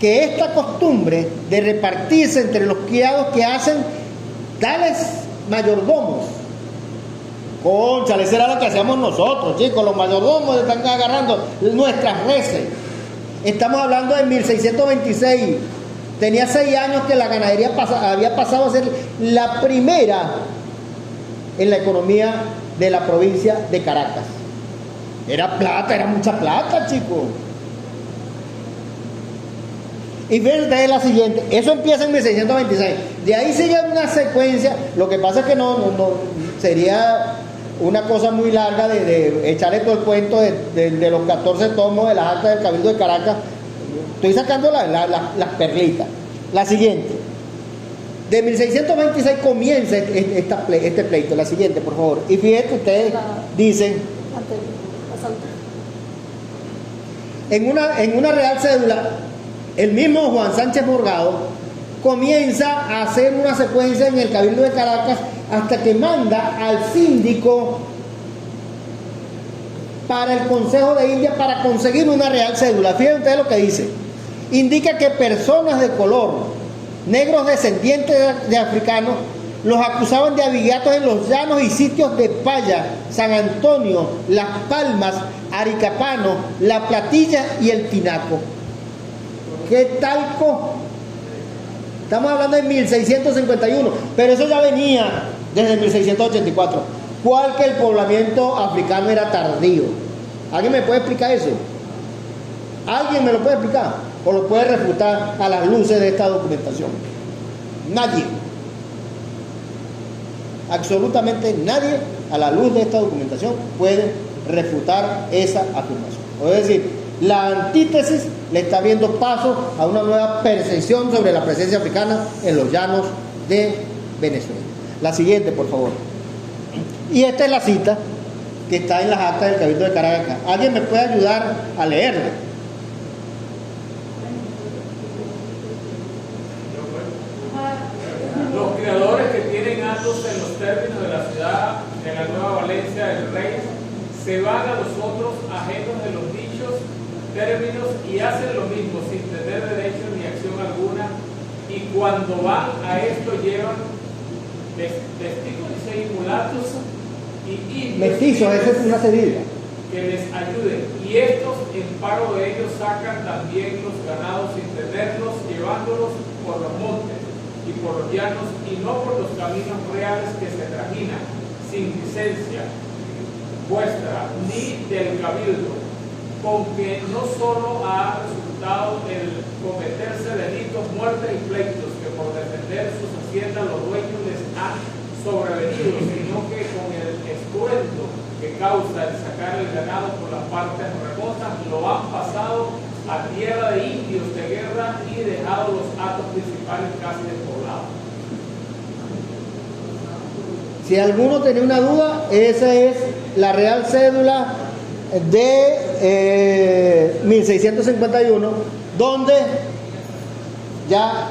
Speaker 1: esta costumbre de repartirse entre los criados que hacen tales mayordomos, cónchale, esa era lo que hacíamos nosotros, chicos, los mayordomos están agarrando nuestras reses. Estamos hablando de 1626, tenía 6 años que la ganadería había pasado a ser la primera en la economía de la provincia de Caracas. Era plata, era mucha plata, chicos. Y fíjense la siguiente, eso empieza en 1626. De ahí sigue una secuencia. Lo que pasa es que no sería una cosa muy larga de echarle todo el cuento de los 14 tomos de las actas del Cabildo de Caracas. Estoy sacando las perlitas. La siguiente. De 1626 comienza este pleito. La siguiente, por favor. Y fíjense, ustedes dicen. En una real cédula, el mismo Juan Sánchez Morgado comienza a hacer una secuencia en el Cabildo de Caracas hasta que manda al síndico para el Consejo de Indias para conseguir una real cédula. Fíjense ustedes lo que dice. Indica que personas de color, negros descendientes de africanos, los acusaban de abigatos en los llanos y sitios de Paya, San Antonio, Las Palmas, Aricapano, La Platilla y El Tinaco. ¿Qué talco? Estamos hablando de 1651, pero eso ya venía desde 1684. ¿Cuál que el poblamiento africano era tardío? ¿Alguien me puede explicar eso? ¿Alguien me lo puede explicar? ¿O lo puede refutar a las luces de esta documentación? Nadie. Absolutamente nadie a la luz de esta documentación puede refutar esa afirmación. Es decir, la antítesis le está abriendo paso a una nueva percepción sobre la presencia africana en los llanos de Venezuela. La siguiente, por favor. Y esta es la cita que está en las actas del Cabildo de Caracas. ¿Alguien me puede ayudar a leerla?
Speaker 2: Los criadores que tienen hatos en los términos de la ciudad, en la Nueva Valencia del Rey, se van a los otros ajenos de los dichos términos y hacen lo mismo sin tener derecho ni acción alguna, y cuando van a esto llevan testigos y mulatos y
Speaker 1: mestizos, esa es una cedilla
Speaker 2: que les ayuden, y estos en paro de ellos sacan también los ganados sin tenerlos, llevándolos por los montes y por los llanos y no por los caminos reales que se trajinan sin licencia vuestra ni del cabildo, con que no solo ha resultado el cometerse delitos, muertes y pleitos que por defender sus haciendas los dueños les han sobrevenido, sino que con el estruendo que causa el sacar el ganado por las partes remotas lo han pasado a tierra de indios de guerra y dejado los hatos principales casi despoblados.
Speaker 1: Si alguno tenía una duda, esa es la Real Cédula de 1651, donde ya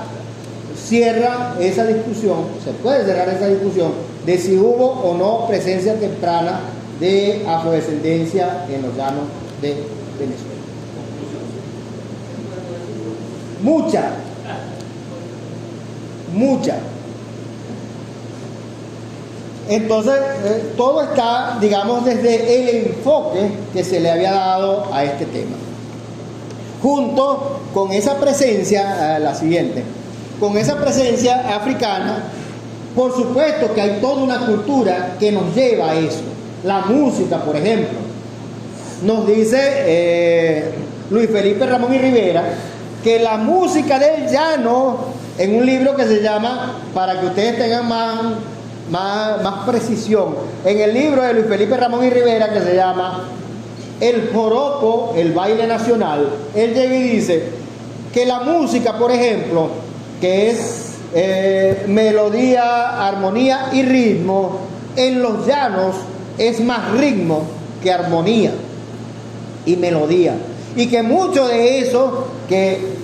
Speaker 1: cierra esa discusión, se puede cerrar esa discusión de si hubo o no presencia temprana de afrodescendencia en los llanos de Venezuela. Mucha. Entonces, todo está, digamos, desde el enfoque que se le había dado a este tema. Junto con esa presencia, la siguiente, con esa presencia africana, por supuesto que hay toda una cultura que nos lleva a eso. La música, por ejemplo. Nos dice Luis Felipe Ramón y Rivera que la música del llano, en un libro que se llama, para que ustedes tengan más precisión, en el libro de Luis Felipe Ramón y Rivera que se llama El Joropo, el baile nacional, él llega y dice que la música, por ejemplo, que es melodía, armonía y ritmo, en los llanos es más ritmo que armonía y melodía, y que mucho de eso que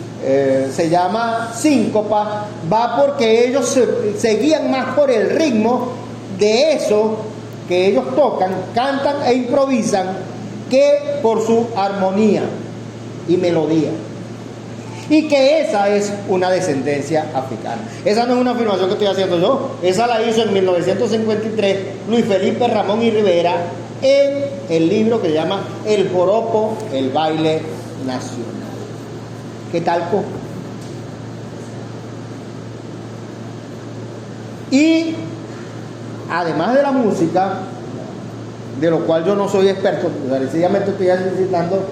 Speaker 1: se llama síncopa va porque ellos se guían más por el ritmo de eso que ellos tocan, cantan e improvisan, que por su armonía y melodía, y que esa es una descendencia africana. Esa no es una afirmación que estoy haciendo yo, esa la hizo en 1953 Luis Felipe Ramón y Rivera en el libro que se llama El Joropo, el baile nacional. ¿Qué tal? Y además de la música, de lo cual yo no soy experto, sencillamente estoy citando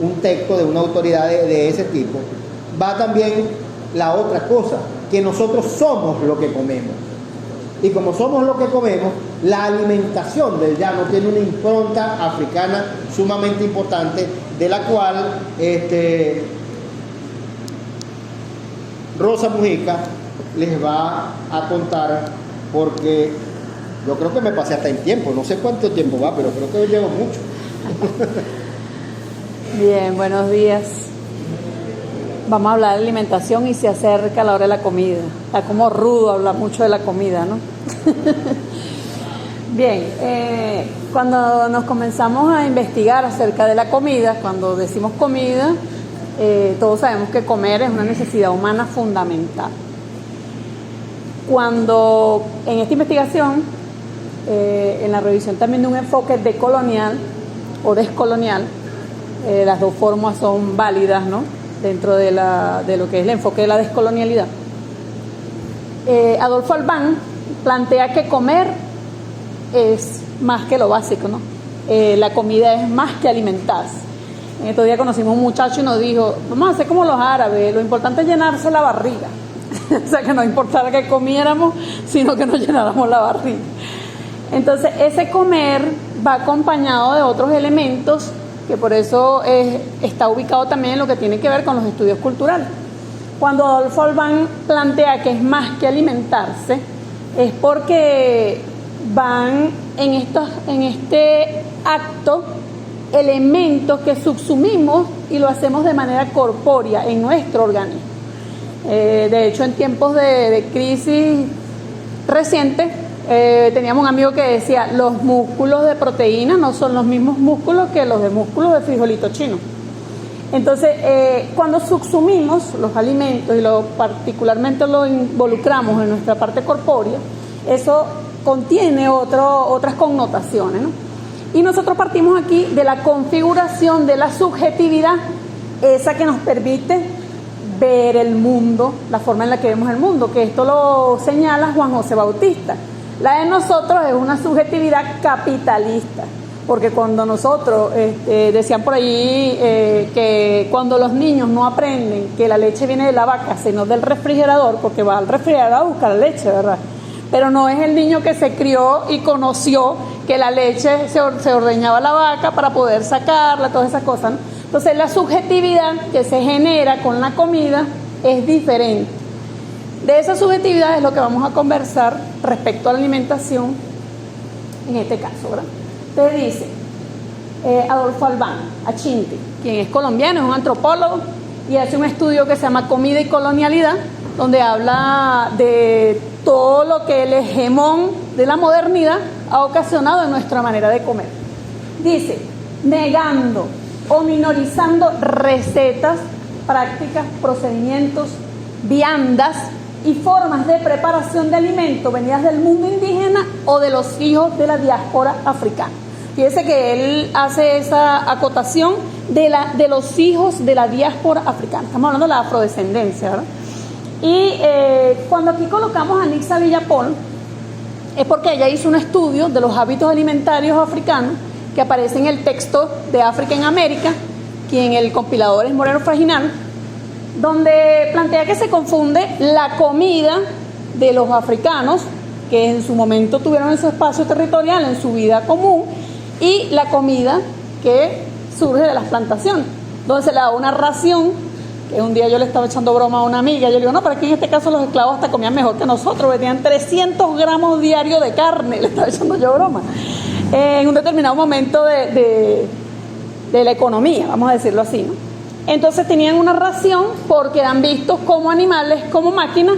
Speaker 1: un texto de una autoridad de ese tipo, va también la otra cosa, que nosotros somos lo que comemos. Y como somos lo que comemos, la alimentación del llano tiene una impronta africana sumamente importante, de la cual Rosa Mujica les va a contar, porque yo creo que me pasé hasta en tiempo, no sé cuánto tiempo va, pero creo que llevo mucho.
Speaker 3: Bien, buenos días. Vamos a hablar de alimentación y se acerca la hora de la comida. Está como rudo hablar mucho de la comida, ¿no? Bien, cuando nos comenzamos a investigar acerca de la comida, cuando decimos comida, todos sabemos que comer es una necesidad humana fundamental. Cuando en esta investigación, en la revisión también de un enfoque decolonial o descolonial, las dos formas son válidas, ¿no?, dentro de lo que es el enfoque de la descolonialidad. Adolfo Albán plantea que comer es más que lo básico, ¿no? La comida es más que alimentarse. En estos días conocimos un muchacho y nos dijo, vamos a hacer como los árabes, lo importante es llenarse la barriga. O sea, que no importara que comiéramos, sino que nos llenáramos la barriga. Entonces, ese comer va acompañado de otros elementos, que por eso está ubicado también en lo que tiene que ver con los estudios culturales. Cuando Adolfo Albán plantea que es más que alimentarse, es porque van en este acto elementos que subsumimos y lo hacemos de manera corpórea en nuestro organismo. De hecho, en tiempos de crisis reciente, teníamos un amigo que decía, los músculos de proteína no son los mismos músculos que los de músculos de frijolito chino. Entonces, cuando subsumimos los alimentos y particularmente lo involucramos en nuestra parte corpórea, eso contiene otras connotaciones, ¿no? Y nosotros partimos aquí de la configuración de la subjetividad, esa que nos permite ver el mundo, la forma en la que vemos el mundo, que esto lo señala Juan José Bautista. La de nosotros es una subjetividad capitalista, porque cuando nosotros, decían por allí que cuando los niños no aprenden que la leche viene de la vaca, sino del refrigerador, porque va al refrigerador a buscar la leche, ¿verdad? Pero no es el niño que se crió y conoció que la leche se ordeñaba la vaca para poder sacarla, todas esas cosas, ¿no? Entonces la subjetividad que se genera con la comida es diferente. De esa subjetividad es lo que vamos a conversar respecto a la alimentación en este caso, ¿verdad? Entonces dice Adolfo Albán Achinti, quien es colombiano, es un antropólogo y hace un estudio que se llama Comida y Colonialidad, donde habla de todo lo que el hegemón de la modernidad ha ocasionado en nuestra manera de comer. Dice, negando o minorizando recetas, prácticas, procedimientos, viandas y formas de preparación de alimentos venidas del mundo indígena o de los hijos de la diáspora africana. Fíjese que él hace esa acotación de los hijos de la diáspora africana. Estamos hablando de la afrodescendencia, ¿verdad? Y cuando aquí colocamos a Nixa Villapol, es porque ella hizo un estudio de los hábitos alimentarios africanos que aparece en el texto de África en América, quien el compilador es Moreno Fraginal, donde plantea que se confunde la comida de los africanos, que en su momento tuvieron en su espacio territorial, en su vida común, y la comida que surge de las plantaciones, donde se le da una ración, que un día yo le estaba echando broma a una amiga, yo le digo, no, pero aquí en este caso los esclavos hasta comían mejor que nosotros, tenían 300 gramos diarios de carne, le estaba echando yo broma, en un determinado momento de la economía, vamos a decirlo así, ¿no? Entonces tenían una ración porque eran vistos como animales, como máquinas,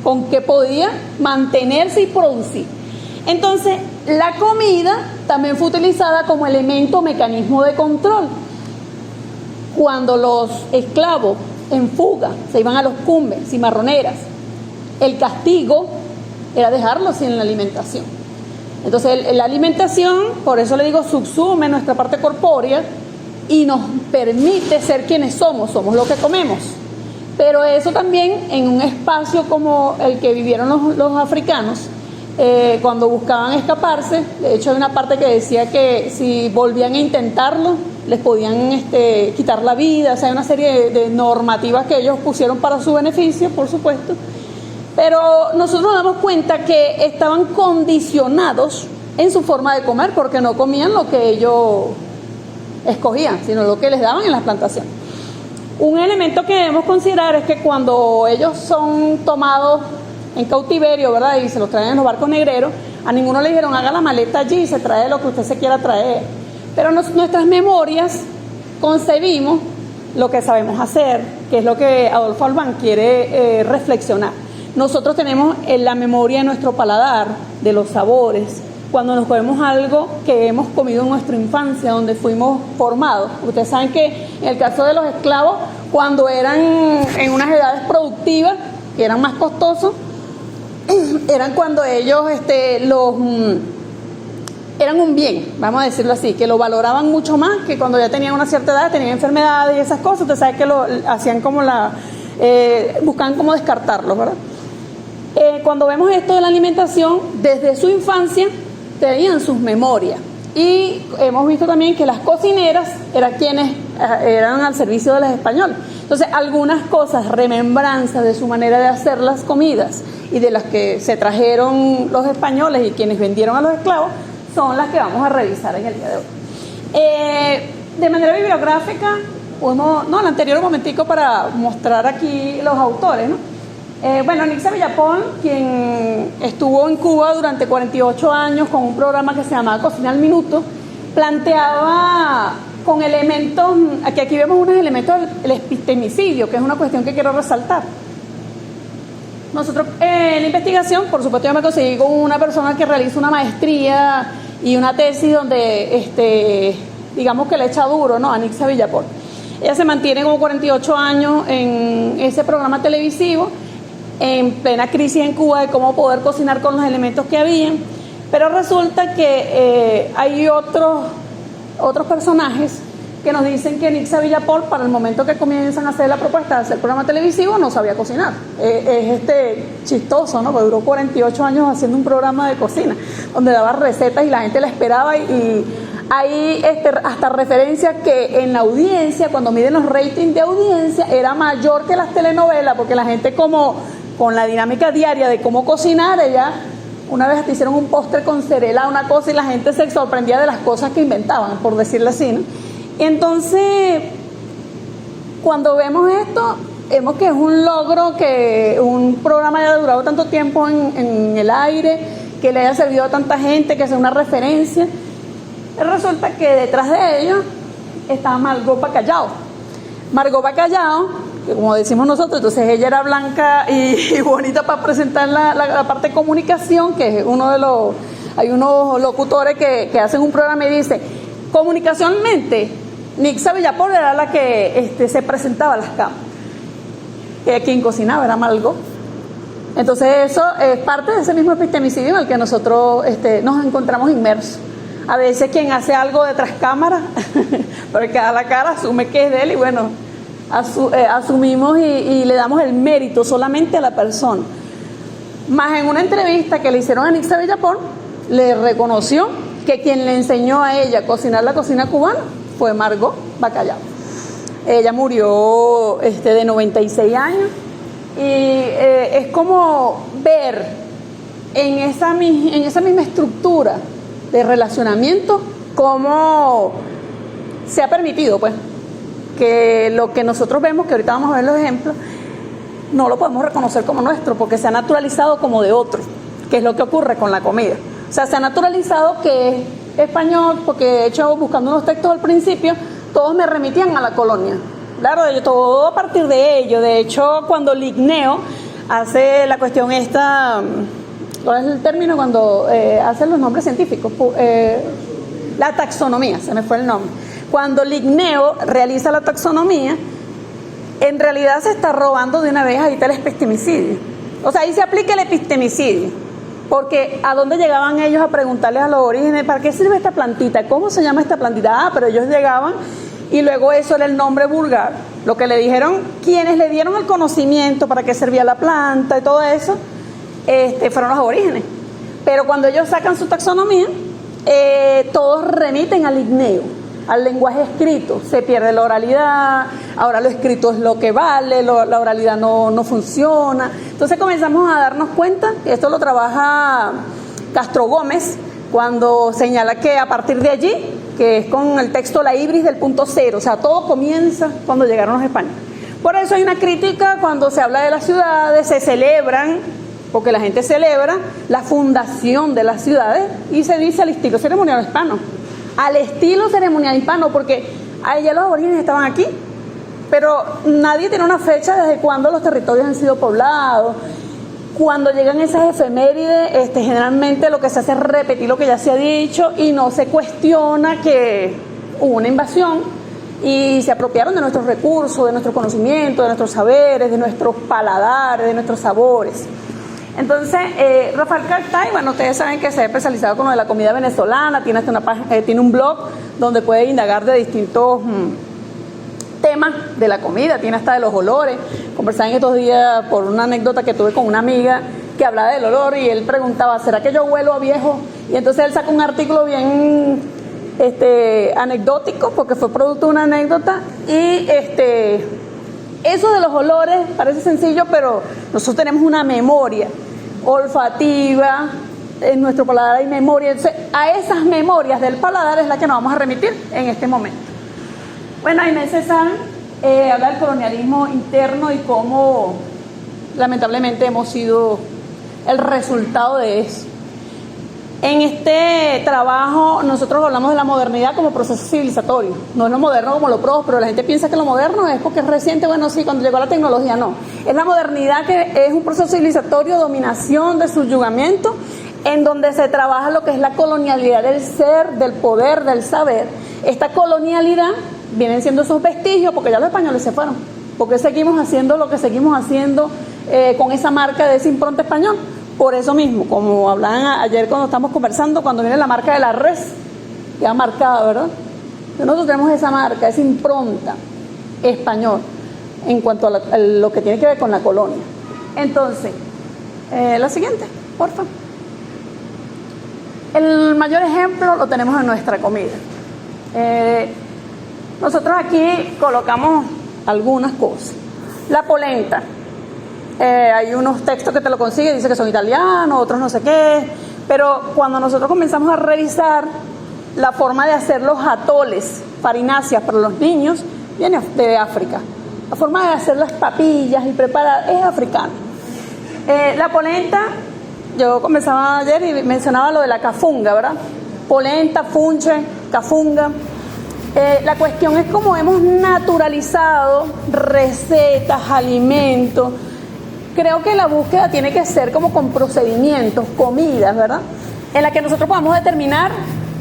Speaker 3: con que podían mantenerse y producir. Entonces, la comida también fue utilizada como elemento, mecanismo de control. Cuando los esclavos en fuga se iban a los cumbres, cimarroneras, el castigo era dejarlos sin la alimentación. Entonces, la alimentación, por eso le digo, subsume nuestra parte corpórea y nos permite ser quienes somos lo que comemos. Pero eso también en un espacio como el que vivieron los africanos, cuando buscaban escaparse, de hecho hay una parte que decía que si volvían a intentarlo, les podían quitar la vida, o sea, hay una serie de normativas que ellos pusieron para su beneficio, por supuesto, pero nosotros nos damos cuenta que estaban condicionados en su forma de comer, porque no comían lo que ellos escogían, sino lo que les daban en las plantaciones. Un elemento que debemos considerar es que cuando ellos son tomados en cautiverio, ¿verdad?, y se los traen en los barcos negreros, a ninguno le dijeron haga la maleta allí y se trae lo que usted se quiera traer, pero nuestras memorias concebimos lo que sabemos hacer, que es lo que Adolfo Albán quiere reflexionar. Nosotros tenemos en la memoria de nuestro paladar, de los sabores, cuando nos comemos algo que hemos comido en nuestra infancia, donde fuimos formados. Ustedes saben que en el caso de los esclavos, cuando eran en unas edades productivas, que eran más costosos, eran cuando ellos eran un bien, vamos a decirlo así, que lo valoraban mucho más que cuando ya tenían una cierta edad, tenían enfermedades y esas cosas. Ustedes saben que lo hacían como buscaban como descartarlo, ¿verdad? Cuando vemos esto de la alimentación, desde su infancia tenían sus memorias. Y hemos visto también que las cocineras eran quienes eran al servicio de los españoles. Entonces, algunas cosas, remembranzas de su manera de hacer las comidas y de las que se trajeron los españoles y quienes vendieron a los esclavos, son las que vamos a revisar en el día de hoy. De manera bibliográfica, el anterior momentico para mostrar aquí los autores, ¿no? Nixa Villapol, quien estuvo en Cuba durante 48 años con un programa que se llamaba Cocina al Minuto, planteaba con elementos, aquí vemos unos elementos del epistemicidio, que es una cuestión que quiero resaltar. Nosotros en la investigación, por supuesto, yo me conseguí con una persona que realiza una maestría y una tesis donde, digamos que le echa duro, ¿no?, a Nixa Villapol. Ella se mantiene como 48 años en ese programa televisivo, en plena crisis en Cuba de cómo poder cocinar con los elementos que habían, pero resulta que hay otros personajes que nos dicen que Nixa Villapol, para el momento que comienzan a hacer la propuesta de hacer programa televisivo, no sabía cocinar. Es chistoso, ¿no? Porque duró 48 años haciendo un programa de cocina, donde daba recetas y la gente la esperaba, y hay hasta referencia que en la audiencia, cuando miden los ratings de audiencia, era mayor que las telenovelas, porque la gente, como con la dinámica diaria de cómo cocinar, ella una vez te hicieron un postre con cerela, una cosa, y la gente se sorprendía de las cosas que inventaban, por decirlo así, ¿no? Y entonces, cuando vemos esto, vemos que es un logro que un programa haya durado tanto tiempo en el aire, que le haya servido a tanta gente, que sea una referencia. Resulta que detrás de ellos está Margot Bacallao. Margot Bacallao, que como decimos nosotros, entonces ella era blanca y bonita para presentar la parte de comunicación, que es uno de los... Hay unos locutores que hacen un programa y dicen, comunicacionalmente, Nixa Villapor era la que se presentaba a las cámaras. Quien cocinaba era Margot. Entonces eso es parte de ese mismo epistemicidio en el que nosotros nos encontramos inmersos. A veces quien hace algo detrás cámara, porque a la cara asume que es de él y bueno, asumimos y le damos el mérito solamente a la persona. Más en una entrevista que le hicieron a Nixa Villapor, le reconoció que quien le enseñó a ella a cocinar la cocina cubana fue Margot Bacallao. Ella murió de 96 años y es como ver en esa misma estructura de relacionamiento cómo se ha permitido pues que lo que nosotros vemos, que ahorita vamos a ver los ejemplos, no lo podemos reconocer como nuestro porque se ha naturalizado como de otro, que es lo que ocurre con la comida. O sea, se ha naturalizado que es español, porque de hecho buscando unos textos al principio todos me remitían a la colonia. Claro, todo a partir de ello. De hecho, cuando Ligneo hace la cuestión esta, ¿cuál es el término? Cuando hace los nombres científicos, la taxonomía, se me fue el nombre. Cuando Ligneo realiza la taxonomía, en realidad se está robando de una vez ahí el epistemicidio. O sea, ahí se aplica el epistemicidio. Porque ¿a dónde llegaban ellos a preguntarles a los orígenes? ¿Para qué sirve esta plantita? ¿Cómo se llama esta plantita? Pero ellos llegaban y luego eso era el nombre vulgar. Lo que le dijeron, quienes le dieron el conocimiento para qué servía la planta y todo eso, fueron los aborígenes. Pero cuando ellos sacan su taxonomía, todos remiten al Ligneo, al lenguaje escrito. Se pierde la oralidad, ahora lo escrito es lo que vale, la oralidad no funciona. Entonces comenzamos a darnos cuenta, y esto lo trabaja Castro Gómez, cuando señala que a partir de allí, que es con el texto La Ibris del punto cero, o sea, todo comienza cuando llegaron los españoles. Por eso hay una crítica cuando se habla de las ciudades, se celebran, porque la gente celebra la fundación de las ciudades y se dice al estilo ceremonial hispano. Al estilo ceremonial hispano, porque ya los aborígenes estaban aquí, pero nadie tiene una fecha desde cuándo los territorios han sido poblados. Cuando llegan esas efemérides, generalmente lo que se hace es repetir lo que ya se ha dicho y no se cuestiona que hubo una invasión y se apropiaron de nuestros recursos, de nuestro conocimiento, de nuestros saberes, de nuestros paladares, de nuestros sabores. Entonces, Rafael Cartay, bueno, ustedes saben que se ha especializado con lo de la comida venezolana, tiene un blog donde puede indagar de distintos temas de la comida, tiene hasta de los olores. Conversaba en estos días por una anécdota que tuve con una amiga que hablaba del olor y él preguntaba, ¿será que yo huelo a viejo? Y entonces él sacó un artículo bien anecdótico, porque fue producto de una anécdota, y eso de los olores parece sencillo, pero nosotros tenemos una memoria olfativa, en nuestro paladar hay memoria. Entonces, a esas memorias del paladar es la que nos vamos a remitir en este momento. Bueno, Aimé Cézanne habla del colonialismo interno y cómo lamentablemente hemos sido el resultado de eso. En este trabajo nosotros hablamos de la modernidad como proceso civilizatorio, no es lo moderno como lo próspero. La gente piensa que lo moderno es porque es reciente, bueno sí, cuando llegó la tecnología, no. Es la modernidad que es un proceso civilizatorio, dominación, de subyugamiento, en donde se trabaja lo que es la colonialidad del ser, del poder, del saber. Esta colonialidad vienen siendo esos vestigios, porque ya los españoles se fueron, porque seguimos haciendo lo que seguimos haciendo con esa marca de esa impronta español. Por eso mismo, como hablaban ayer cuando estamos conversando, cuando viene la marca de la res, queda marcada, ¿verdad? Nosotros tenemos esa marca, esa impronta español en cuanto a lo que tiene que ver con la colonia. Entonces, la siguiente, por favor. El mayor ejemplo lo tenemos en nuestra comida. Nosotros aquí colocamos algunas cosas. La polenta. Hay unos textos que te lo consiguen, dice que son italianos, otros no sé qué, pero cuando nosotros comenzamos a revisar la forma de hacer los atoles, farináceas para los niños, viene de África. La forma de hacer las papillas y preparar es africana. La polenta, yo comenzaba ayer y mencionaba lo de la cafunga, ¿verdad? Polenta, funche, cafunga. La cuestión es cómo hemos naturalizado recetas, alimentos. Creo que la búsqueda tiene que ser como con procedimientos, comidas, ¿verdad? En la que nosotros podamos determinar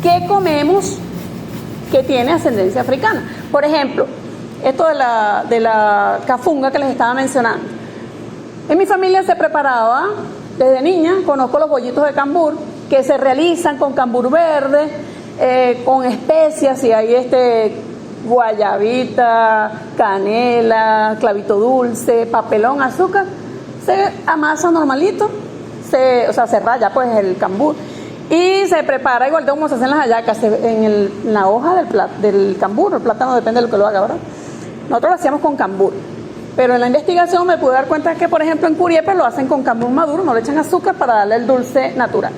Speaker 3: qué comemos que tiene ascendencia africana. Por ejemplo, esto de la cafunga que les estaba mencionando. En mi familia se preparaba, desde niña, conozco los bollitos de cambur, que se realizan con cambur verde, con especias, y hay guayabita, canela, clavito dulce, papelón, azúcar. Se amasa normalito, se raya pues el cambur y se prepara igual de como se hacen las hallacas, en la hoja del cambur, el plátano, depende de lo que lo haga, ¿verdad? Nosotros lo hacíamos con cambur, pero en la investigación me pude dar cuenta que, por ejemplo, en Curiepe lo hacen con cambur maduro, no le echan azúcar para darle el dulce natural.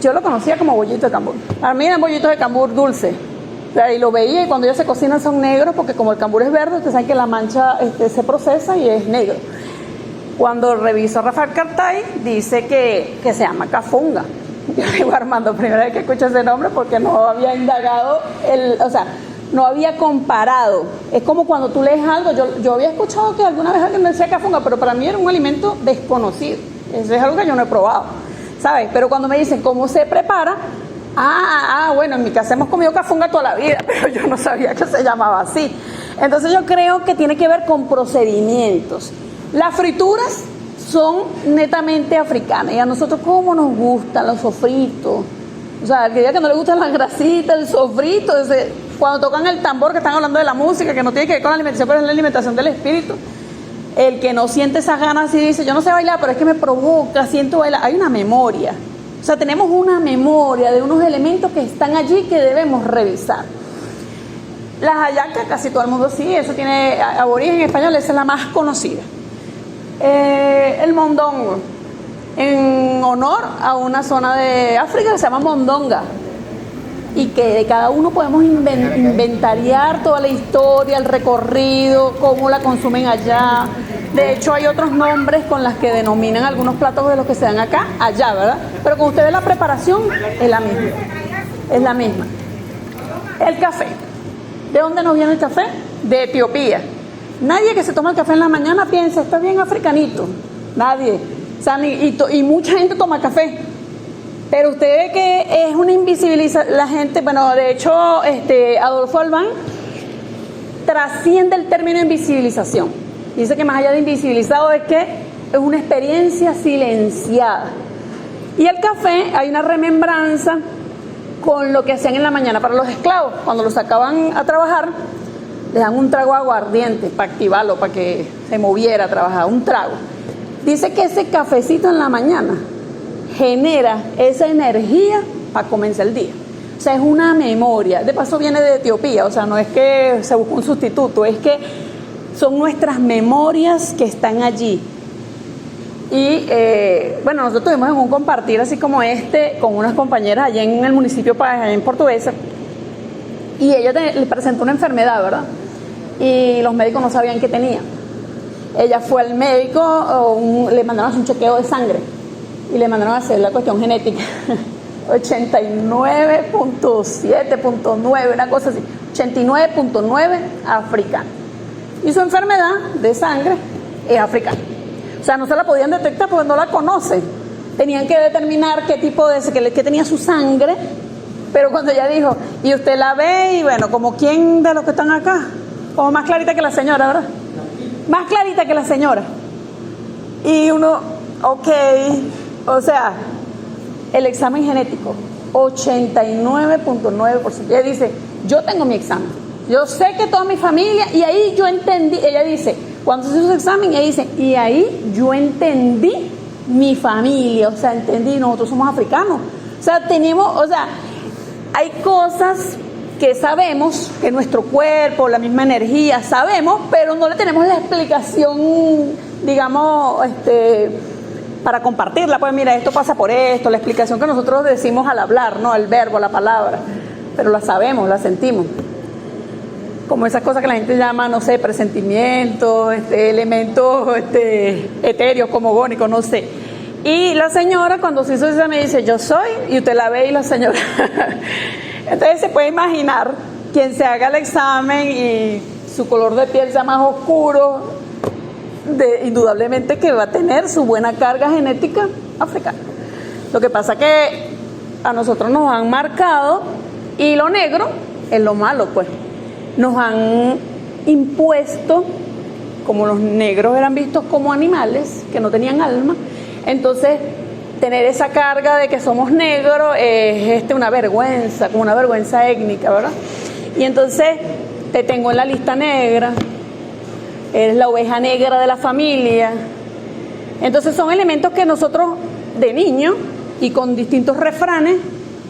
Speaker 3: Yo lo conocía como bollito de cambur. Para mí eran bollitos de cambur dulce. O sea, y lo veía, y cuando ellos se cocinan son negros, porque como el cambur es verde, ustedes saben que la mancha se procesa y es negro. Cuando reviso Rafael Cartay, dice que se llama cafunga. Yo digo, Armando, primera vez que escucho ese nombre, porque no había indagado, no había comparado. Es como cuando tú lees algo, yo había escuchado que alguna vez alguien me decía cafunga, pero para mí era un alimento desconocido. Eso es algo que yo no he probado, ¿sabes? Pero cuando me dicen cómo se prepara, bueno, en mi casa hemos comido cafunga toda la vida, pero yo no sabía que se llamaba así. Entonces yo creo que tiene que ver con procedimientos. Las frituras son netamente africanas, y a nosotros cómo nos gustan los sofritos. O sea, el que diga que no le gustan las grasitas, el sofrito, cuando tocan el tambor, que están hablando de la música, que no tiene que ver con la alimentación, pero es la alimentación del espíritu. El que no siente esas ganas y dice, yo no sé bailar, pero es que me provoca, siento bailar. Hay una memoria. O sea, tenemos una memoria de unos elementos que están allí que debemos revisar. Las hallacas, casi todo el mundo sí, eso tiene aborigen español, esa es la más conocida. El mondongo, en honor a una zona de África que se llama Mondonga, y que de cada uno podemos inventariar toda la historia, el recorrido, cómo la consumen allá. De hecho, hay otros nombres con los que denominan algunos platos de los que se dan acá, allá, ¿verdad? Pero con ustedes la preparación es la misma. Es la misma. El café. ¿De dónde nos viene el café? De Etiopía. Nadie que se toma el café en la mañana piensa, está bien africanito. Nadie. O sea, y mucha gente toma café. Pero usted ve que es una invisibilización. La gente, bueno, de hecho, Adolfo Albán trasciende el término invisibilización. Dice que más allá de invisibilizado es que es una experiencia silenciada. Y el café, hay una remembranza con lo que hacían en la mañana para los esclavos. Cuando los sacaban a trabajar, le dan un trago aguardiente para activarlo, para que se moviera a trabajar, un trago. Dice que ese cafecito en la mañana genera esa energía para comenzar el día. O sea, es una memoria. De paso viene de Etiopía, o sea, no es que se busque un sustituto, es que son nuestras memorias que están allí. Y bueno, nosotros tuvimos en un compartir así como con unas compañeras allá en el municipio en Portuguesa, y ella le presentó una enfermedad, ¿verdad? Y los médicos no sabían qué tenía. Ella fue al médico, le mandaron a hacer un chequeo de sangre y le mandaron a hacer la cuestión genética. 89.7.9, una cosa así, 89.9 africana. Y su enfermedad de sangre es africana. O sea, no se la podían detectar porque no la conocen. Tenían que determinar qué tipo que tenía su sangre. Pero cuando ella dijo, y usted la ve, y bueno, como quién de los que están acá, como más clarita que la señora, ¿verdad? Más clarita que la señora. Y uno, ok, o sea, el examen genético, 89.9%. Ella dice, yo tengo mi examen, yo sé que toda mi familia, y ahí yo entendí, ella dice, cuando se hizo su examen, ella dice, y ahí yo entendí mi familia, o sea, entendí, nosotros somos africanos. O sea, hay cosas que sabemos, que nuestro cuerpo, la misma energía, sabemos, pero no le tenemos la explicación, digamos, para compartirla. Pues mira, esto pasa por esto, la explicación que nosotros decimos al hablar, ¿no? El verbo, la palabra, pero la sabemos, la sentimos. como esas cosas que la gente llama, no sé, presentimientos, elementos etéreos, cosmogónicos, no sé. Y la señora cuando se hizo esa me dice, yo soy, y usted la ve y la señora. Entonces se puede imaginar quien se haga el examen y su color de piel sea más oscuro, indudablemente que va a tener su buena carga genética africana. Lo que pasa que a nosotros nos han marcado, y lo negro es lo malo, pues. Nos han impuesto, como los negros eran vistos como animales que no tenían alma, entonces tener esa carga de que somos negros es una vergüenza, como una vergüenza étnica, ¿verdad? Y entonces te tengo en la lista negra, eres la oveja negra de la familia. Entonces son elementos que nosotros de niños y con distintos refranes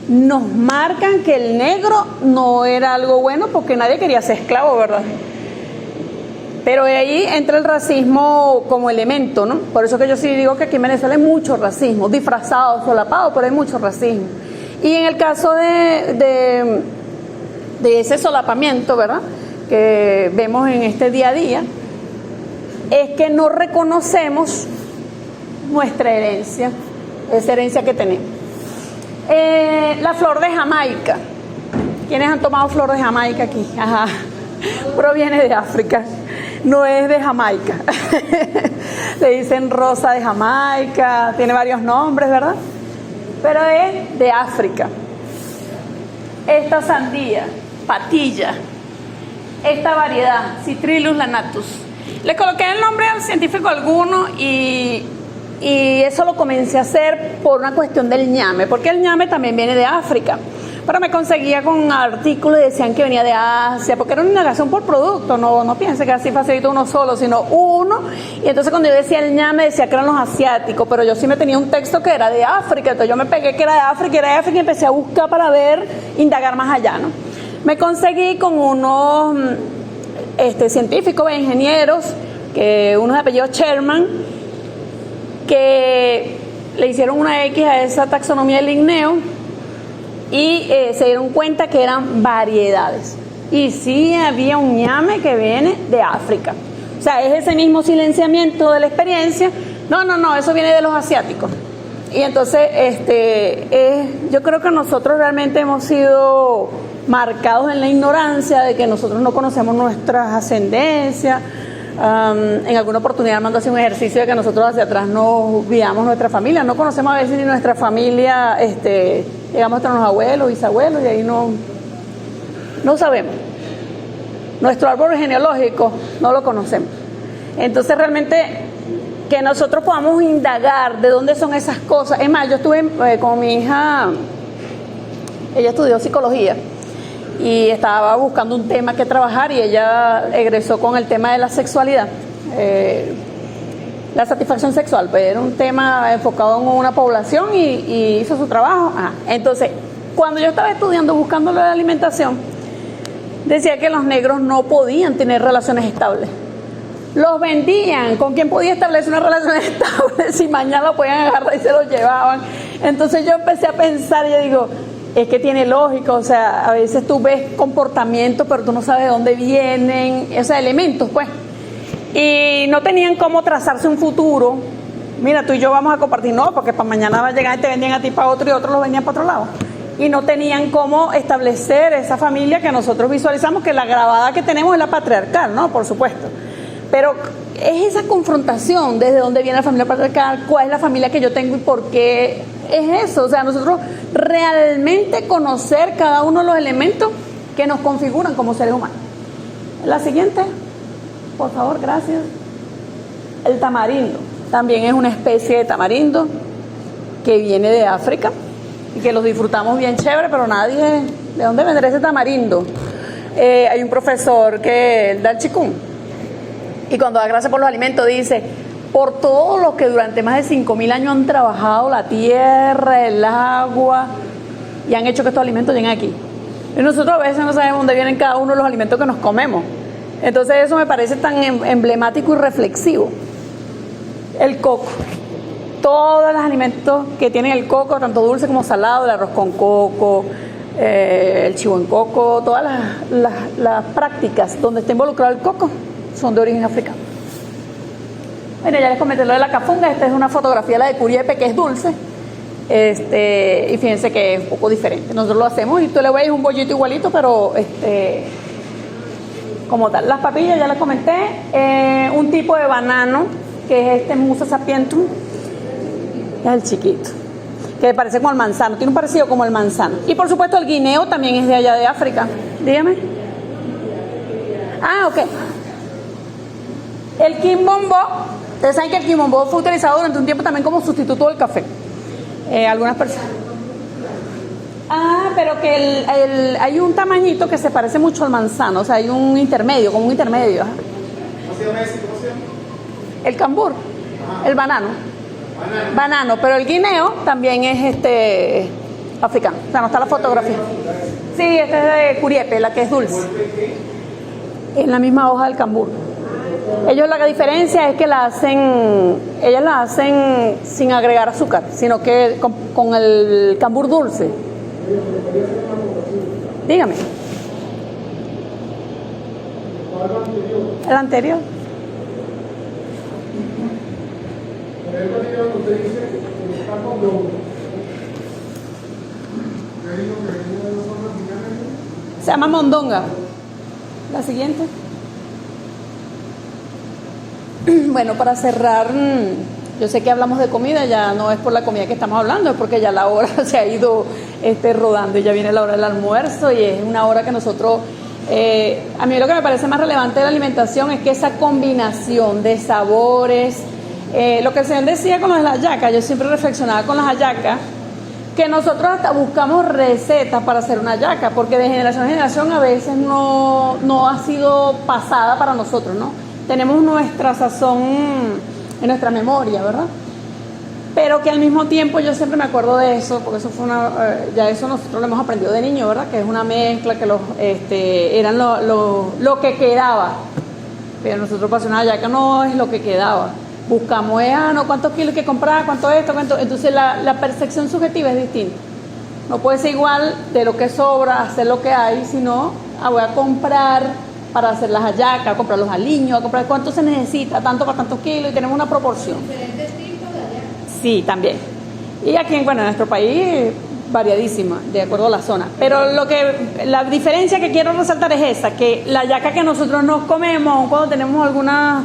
Speaker 3: nos marcan que el negro no era algo bueno porque nadie quería ser esclavo, ¿verdad? Pero ahí entra el racismo como elemento, ¿no? Por eso que yo sí digo que aquí en Venezuela hay mucho racismo, disfrazado, solapado, pero hay mucho racismo. Y en el caso de ese solapamiento, ¿verdad?, que vemos en este día a día, es que no reconocemos nuestra herencia, esa herencia que tenemos. La flor de Jamaica. ¿Quiénes han tomado flor de Jamaica aquí? Ajá. Proviene de África, no es de Jamaica. Le dicen rosa de Jamaica, tiene varios nombres, ¿verdad? Pero es de África. Esta sandía, patilla, esta variedad, Citrilus lanatus. Le coloqué el nombre al científico alguno y eso lo comencé a hacer por una cuestión del ñame, porque el ñame también viene de África. Pero me conseguía con artículos y decían que venía de Asia, porque era una indagación por producto, no piense que así facilita uno solo, sino uno. Y entonces cuando yo decía el ñame, decía que eran los asiáticos, pero yo sí me tenía un texto que era de África, entonces yo me pegué que era de África, y empecé a buscar para ver, indagar más allá, ¿no? Me conseguí con unos científicos, ingenieros, que uno de apellido Sherman, que le hicieron una X a esa taxonomía del ligneo y se dieron cuenta que eran variedades. Y sí había un ñame que viene de África. O sea, es ese mismo silenciamiento de la experiencia. No, eso viene de los asiáticos. Y entonces, yo creo que nosotros realmente hemos sido marcados en la ignorancia de que nosotros no conocemos nuestras ascendencias. En alguna oportunidad mando a hacer un ejercicio de que nosotros hacia atrás no veamos nuestra familia, no conocemos a veces ni nuestra familia, llegamos hasta los abuelos, bisabuelos, y ahí no sabemos. Nuestro árbol genealógico no lo conocemos. Entonces realmente que nosotros podamos indagar de dónde son esas cosas. Es más, yo estuve con mi hija, ella estudió psicología y estaba buscando un tema que trabajar y ella egresó con el tema de la sexualidad, la satisfacción sexual, pues era un tema enfocado en una población y hizo su trabajo. Entonces, cuando yo estaba estudiando, buscando lo de la alimentación, decía que los negros no podían tener relaciones estables. Los vendían, ¿con quién podía establecer una relación estable? Si mañana lo podían agarrar y se lo llevaban. Entonces yo empecé a pensar y yo digo, es que tiene lógica, o sea, a veces tú ves comportamientos, pero tú no sabes de dónde vienen, o sea, elementos, pues. Y no tenían cómo trazarse un futuro. Mira, tú y yo vamos a compartir, no, porque para mañana va a llegar y te vendían a ti para otro y otros los vendían para otro lado. Y no tenían cómo establecer esa familia que nosotros visualizamos, que la grabada que tenemos es la patriarcal, ¿no? Por supuesto. Pero es esa confrontación, desde dónde viene la familia patriarcal, cuál es la familia que yo tengo y por qué es eso. O sea, nosotros realmente conocer cada uno de los elementos que nos configuran como seres humanos. La siguiente, por favor, gracias. El tamarindo. También es una especie de tamarindo que viene de África y que los disfrutamos bien chévere, pero nadie, ¿de dónde vendrá ese tamarindo? Hay un profesor que da el chikung y cuando da gracias por los alimentos dice, por todos los que durante más de 5.000 años han trabajado la tierra, el agua y han hecho que estos alimentos lleguen aquí. Y nosotros a veces no sabemos dónde vienen cada uno de los alimentos que nos comemos. Entonces eso me parece tan emblemático y reflexivo. El coco. Todos los alimentos que tienen el coco, tanto dulce como salado, el arroz con coco, el chivo en coco, todas las prácticas donde está involucrado el coco son de origen africano. Bueno, ya les comenté lo de la cafunga. Esta es una fotografía, la de Curiepe, que es dulce. Y fíjense que es un poco diferente. Nosotros lo hacemos y tú le ves un bollito igualito, pero como tal. Las papillas ya les comenté. Un tipo de banano, que es este Musa sapientum, es el chiquito, que parece como el manzano, tiene un parecido como el manzano. Y por supuesto el guineo también es de allá de África. Dígame. Ah, ok. El quimbombó, ustedes saben que el quimbombó fue utilizado durante un tiempo también como sustituto del café. Algunas personas. Ah, pero que hay un tamañito que se parece mucho al manzano, o sea, hay un intermedio, como un intermedio.
Speaker 2: ¿Cómo se llama ese? ¿Cómo se llama?
Speaker 3: El cambur, el banano. Banano, pero el guineo también es africano. O sea, no está la fotografía. Sí, este es de Curiepe, la que es dulce. Es la misma hoja del cambur. Ellos, la diferencia es que ellas la hacen sin agregar azúcar, sino que con el cambur dulce. Dígame. El anterior. Se llama mondonga. La siguiente. Bueno, para cerrar, yo sé que hablamos de comida, ya no es por la comida que estamos hablando, es porque ya la hora se ha ido rodando y ya viene la hora del almuerzo y es una hora que nosotros, a mí lo que me parece más relevante de la alimentación es que esa combinación de sabores, lo que el señor decía con las hallacas, yo siempre reflexionaba con las hallacas, que nosotros hasta buscamos recetas para hacer una hallaca, porque de generación en generación a veces no ha sido pasada para nosotros, ¿no? Tenemos nuestra sazón en nuestra memoria, ¿verdad? Pero que al mismo tiempo yo siempre me acuerdo de eso, porque eso fue ya eso nosotros lo hemos aprendido de niño, ¿verdad? Que es una mezcla, que eran lo que quedaba. Pero nosotros para hacer una hallaca no es lo que quedaba. Buscamos, no, cuántos kilos hay que comprar, cuánto esto, cuánto. Entonces la percepción subjetiva es distinta. No puede ser igual de lo que sobra, hacer lo que hay, sino voy a comprar para hacer las hallacas, a comprar los aliños, a comprar cuánto se necesita, tanto para tantos kilos, y tenemos una proporción.
Speaker 4: ¿Diferentes tipos de hallacas?
Speaker 3: Sí, también. Y aquí, en nuestro país, variadísima, de acuerdo a la zona. Pero la diferencia que quiero resaltar es esa, que la hallaca que nosotros nos comemos, cuando tenemos alguna,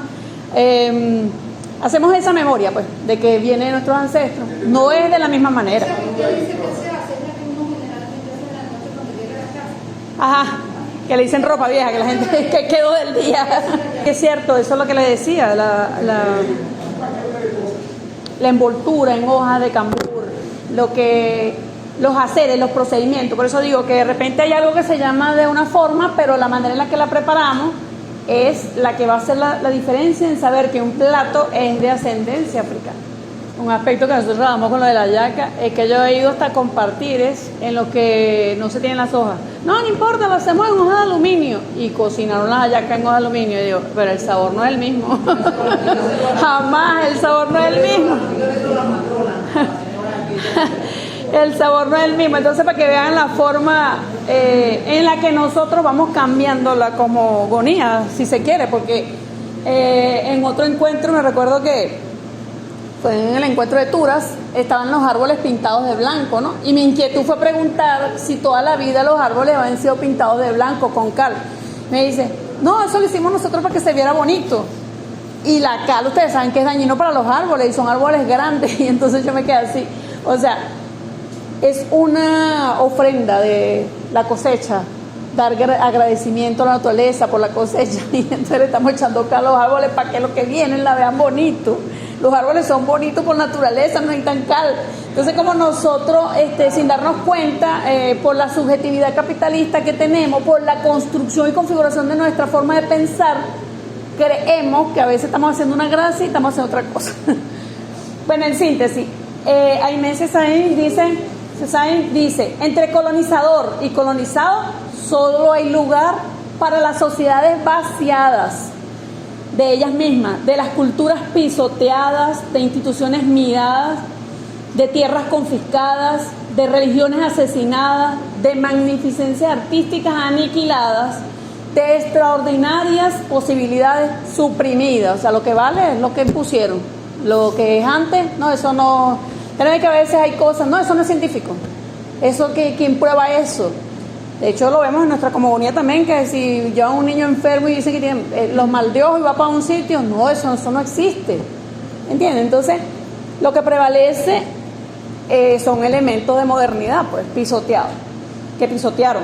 Speaker 3: hacemos esa memoria, pues, de que viene de nuestros ancestros, no es de la misma manera.
Speaker 4: O sea, que usted dice que se hace, es la que uno generalmente hace en la noche cuando llega a la casa.
Speaker 3: Ajá, que le dicen ropa vieja, que la gente que quedó del día. Es cierto, eso es lo que le decía, la envoltura en hoja de cambur, los haceres, los procedimientos. Por eso digo que de repente hay algo que se llama de una forma, pero la manera en la que la preparamos es la que va a hacer la diferencia en saber que un plato es de ascendencia africana. Un aspecto que nosotros damos con lo de la hallaca es que yo he ido hasta compartir en lo que no se tienen las hojas. No importa, lo hacemos en hoja de aluminio. Y cocinaron las hallacas en hoja de aluminio. Y digo, pero el sabor no es el mismo. Jamás el sabor no es el mismo. El sabor no es el mismo. Entonces, para que vean la forma en la que nosotros vamos cambiando la cosmogonía, si se quiere, porque en otro encuentro me recuerdo que fue en el encuentro de Turas, estaban los árboles pintados de blanco, ¿no? Y mi inquietud fue preguntar si toda la vida los árboles habían sido pintados de blanco con cal. Me dice, no, eso lo hicimos nosotros para que se viera bonito. Y la cal, ustedes saben que es dañino para los árboles y son árboles grandes. Y entonces yo me quedé así. O sea, es una ofrenda de la cosecha, dar agradecimiento a la naturaleza por la cosecha. Y entonces le estamos echando cal a los árboles para que los que vienen la vean bonito. Los árboles son bonitos por naturaleza, no necesitan cal. Entonces, como nosotros, sin darnos cuenta, por la subjetividad capitalista que tenemos, por la construcción y configuración de nuestra forma de pensar, creemos que a veces estamos haciendo una gracia y estamos haciendo otra cosa. Bueno, en síntesis, Aimé Césaire dice, entre colonizador y colonizado, solo hay lugar para las sociedades vaciadas de ellas mismas, de las culturas pisoteadas, de instituciones miradas, de tierras confiscadas, de religiones asesinadas, de magnificencias artísticas aniquiladas, de extraordinarias posibilidades suprimidas. O sea, lo que vale es lo que pusieron. Lo que es antes, no, eso no. Créanme que a veces hay cosas, no, eso no es científico. Eso, ¿quién prueba eso? De hecho, lo vemos en nuestra comunidad también, que si llevan un niño enfermo y dicen que tiene los mal de ojo y va para un sitio, no, eso no existe. ¿Entienden? Entonces, lo que prevalece son elementos de modernidad, pues, pisoteados, que pisotearon.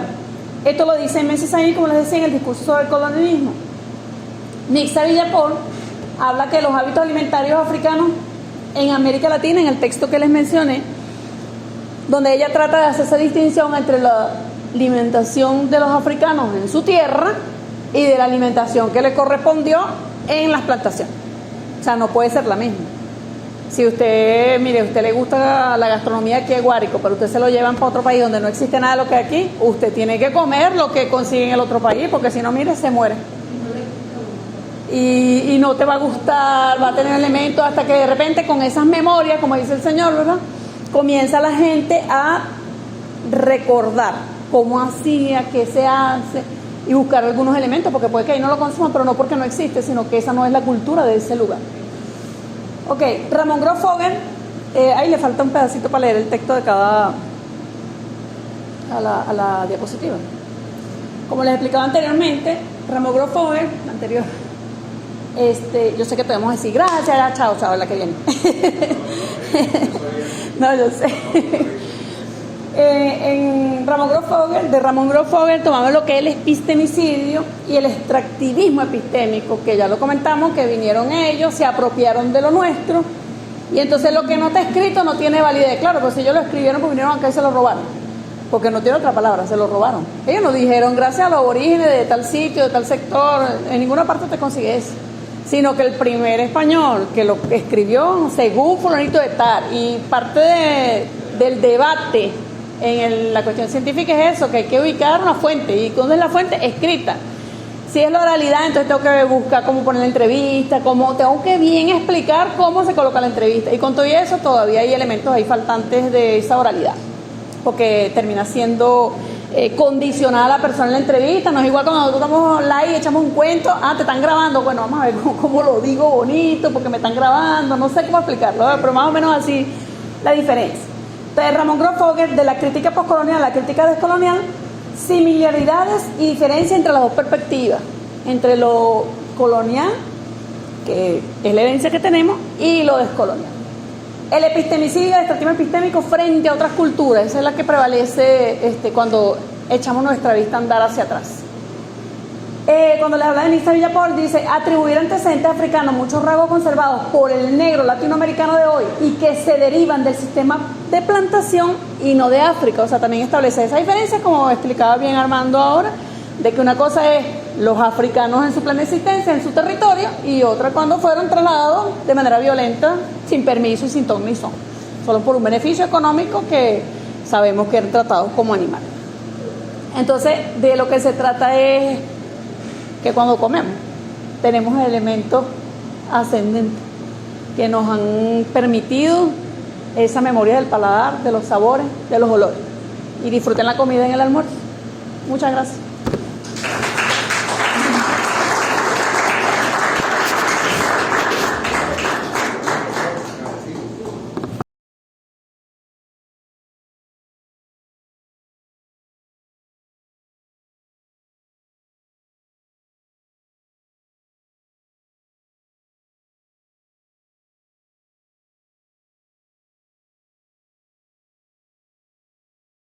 Speaker 3: Esto lo dice Menzies ahí, como les decía, en el discurso sobre el colonialismo. Nixa Villapol habla que los hábitos alimentarios africanos en América Latina, en el texto que les mencioné, donde ella trata de hacer esa distinción entre la alimentación de los africanos en su tierra y de la alimentación que le correspondió en las plantaciones. O sea, no puede ser la misma. Si usted, mire, usted le gusta la gastronomía aquí de Guárico, pero usted se lo llevan para otro país donde no existe nada de lo que hay aquí, usted tiene que comer lo que consigue en el otro país, porque si no, mire, se muere. Y no te va a gustar, va a tener elementos hasta que de repente con esas memorias, como dice el Señor, ¿verdad?, comienza la gente a recordar cómo hacía, qué se hace y buscar algunos elementos, porque puede que ahí no lo consuman, pero no porque no existe, sino que esa no es la cultura de ese lugar. Ok, Ramón Grof Vogel, ahí le falta un pedacito para leer el texto de cada a la diapositiva. Como les explicaba anteriormente, Ramón Grof Vogel, anterior, yo sé que podemos decir gracias, chao, la que viene. No, yo sé. En de Ramón Grof Vogel tomamos lo que es el epistemicidio y el extractivismo epistémico, que ya lo comentamos, que vinieron ellos, se apropiaron de lo nuestro, y entonces lo que no está escrito no tiene validez. Claro, pues si ellos lo escribieron, pues vinieron acá y se lo robaron, porque no tiene otra palabra, se lo robaron. Ellos nos dijeron, gracias a los orígenes de tal sitio, de tal sector, en ninguna parte te consigues, sino que el primer español que lo escribió, según fulanito de tal, y parte del debate en la cuestión científica es eso, que hay que ubicar una fuente. ¿Y dónde es la fuente? Escrita. Si es la oralidad, entonces tengo que buscar cómo poner la entrevista, tengo que bien explicar cómo se coloca la entrevista. Y con todo eso todavía hay elementos ahí faltantes de esa oralidad, porque termina siendo condicionada a la persona en la entrevista. No es igual cuando nosotros estamos online y echamos un cuento, te están grabando, bueno, vamos a ver cómo lo digo bonito, porque me están grabando, no sé cómo explicarlo, pero más o menos así la diferencia. Entonces, Ramón Grof Vogel, de la crítica postcolonial a la crítica descolonial, similaridades y diferencias entre las dos perspectivas, entre lo colonial, que es la herencia que tenemos, y lo descolonial. El epistemicidio, el extractivismo epistémico frente a otras culturas, esa es la que prevalece cuando echamos nuestra vista a andar hacia atrás. Cuando les habla de Nixa Villapol, dice atribuir antecedentes africanos, muchos rasgos conservados por el negro latinoamericano de hoy y que se derivan del sistema de plantación y no de África. O sea, también establece esa diferencia, como explicaba bien Armando ahora, de que una cosa es los africanos en su plena existencia, en su territorio, y otra cuando fueron trasladados de manera violenta, sin permiso y sin ton ni son, solo por un beneficio económico que sabemos que eran tratados como animales. Entonces, de lo que se trata es que cuando comemos tenemos elementos ascendentes que nos han permitido esa memoria del paladar, de los sabores, de los olores, y disfruten la comida en el almuerzo. Muchas gracias.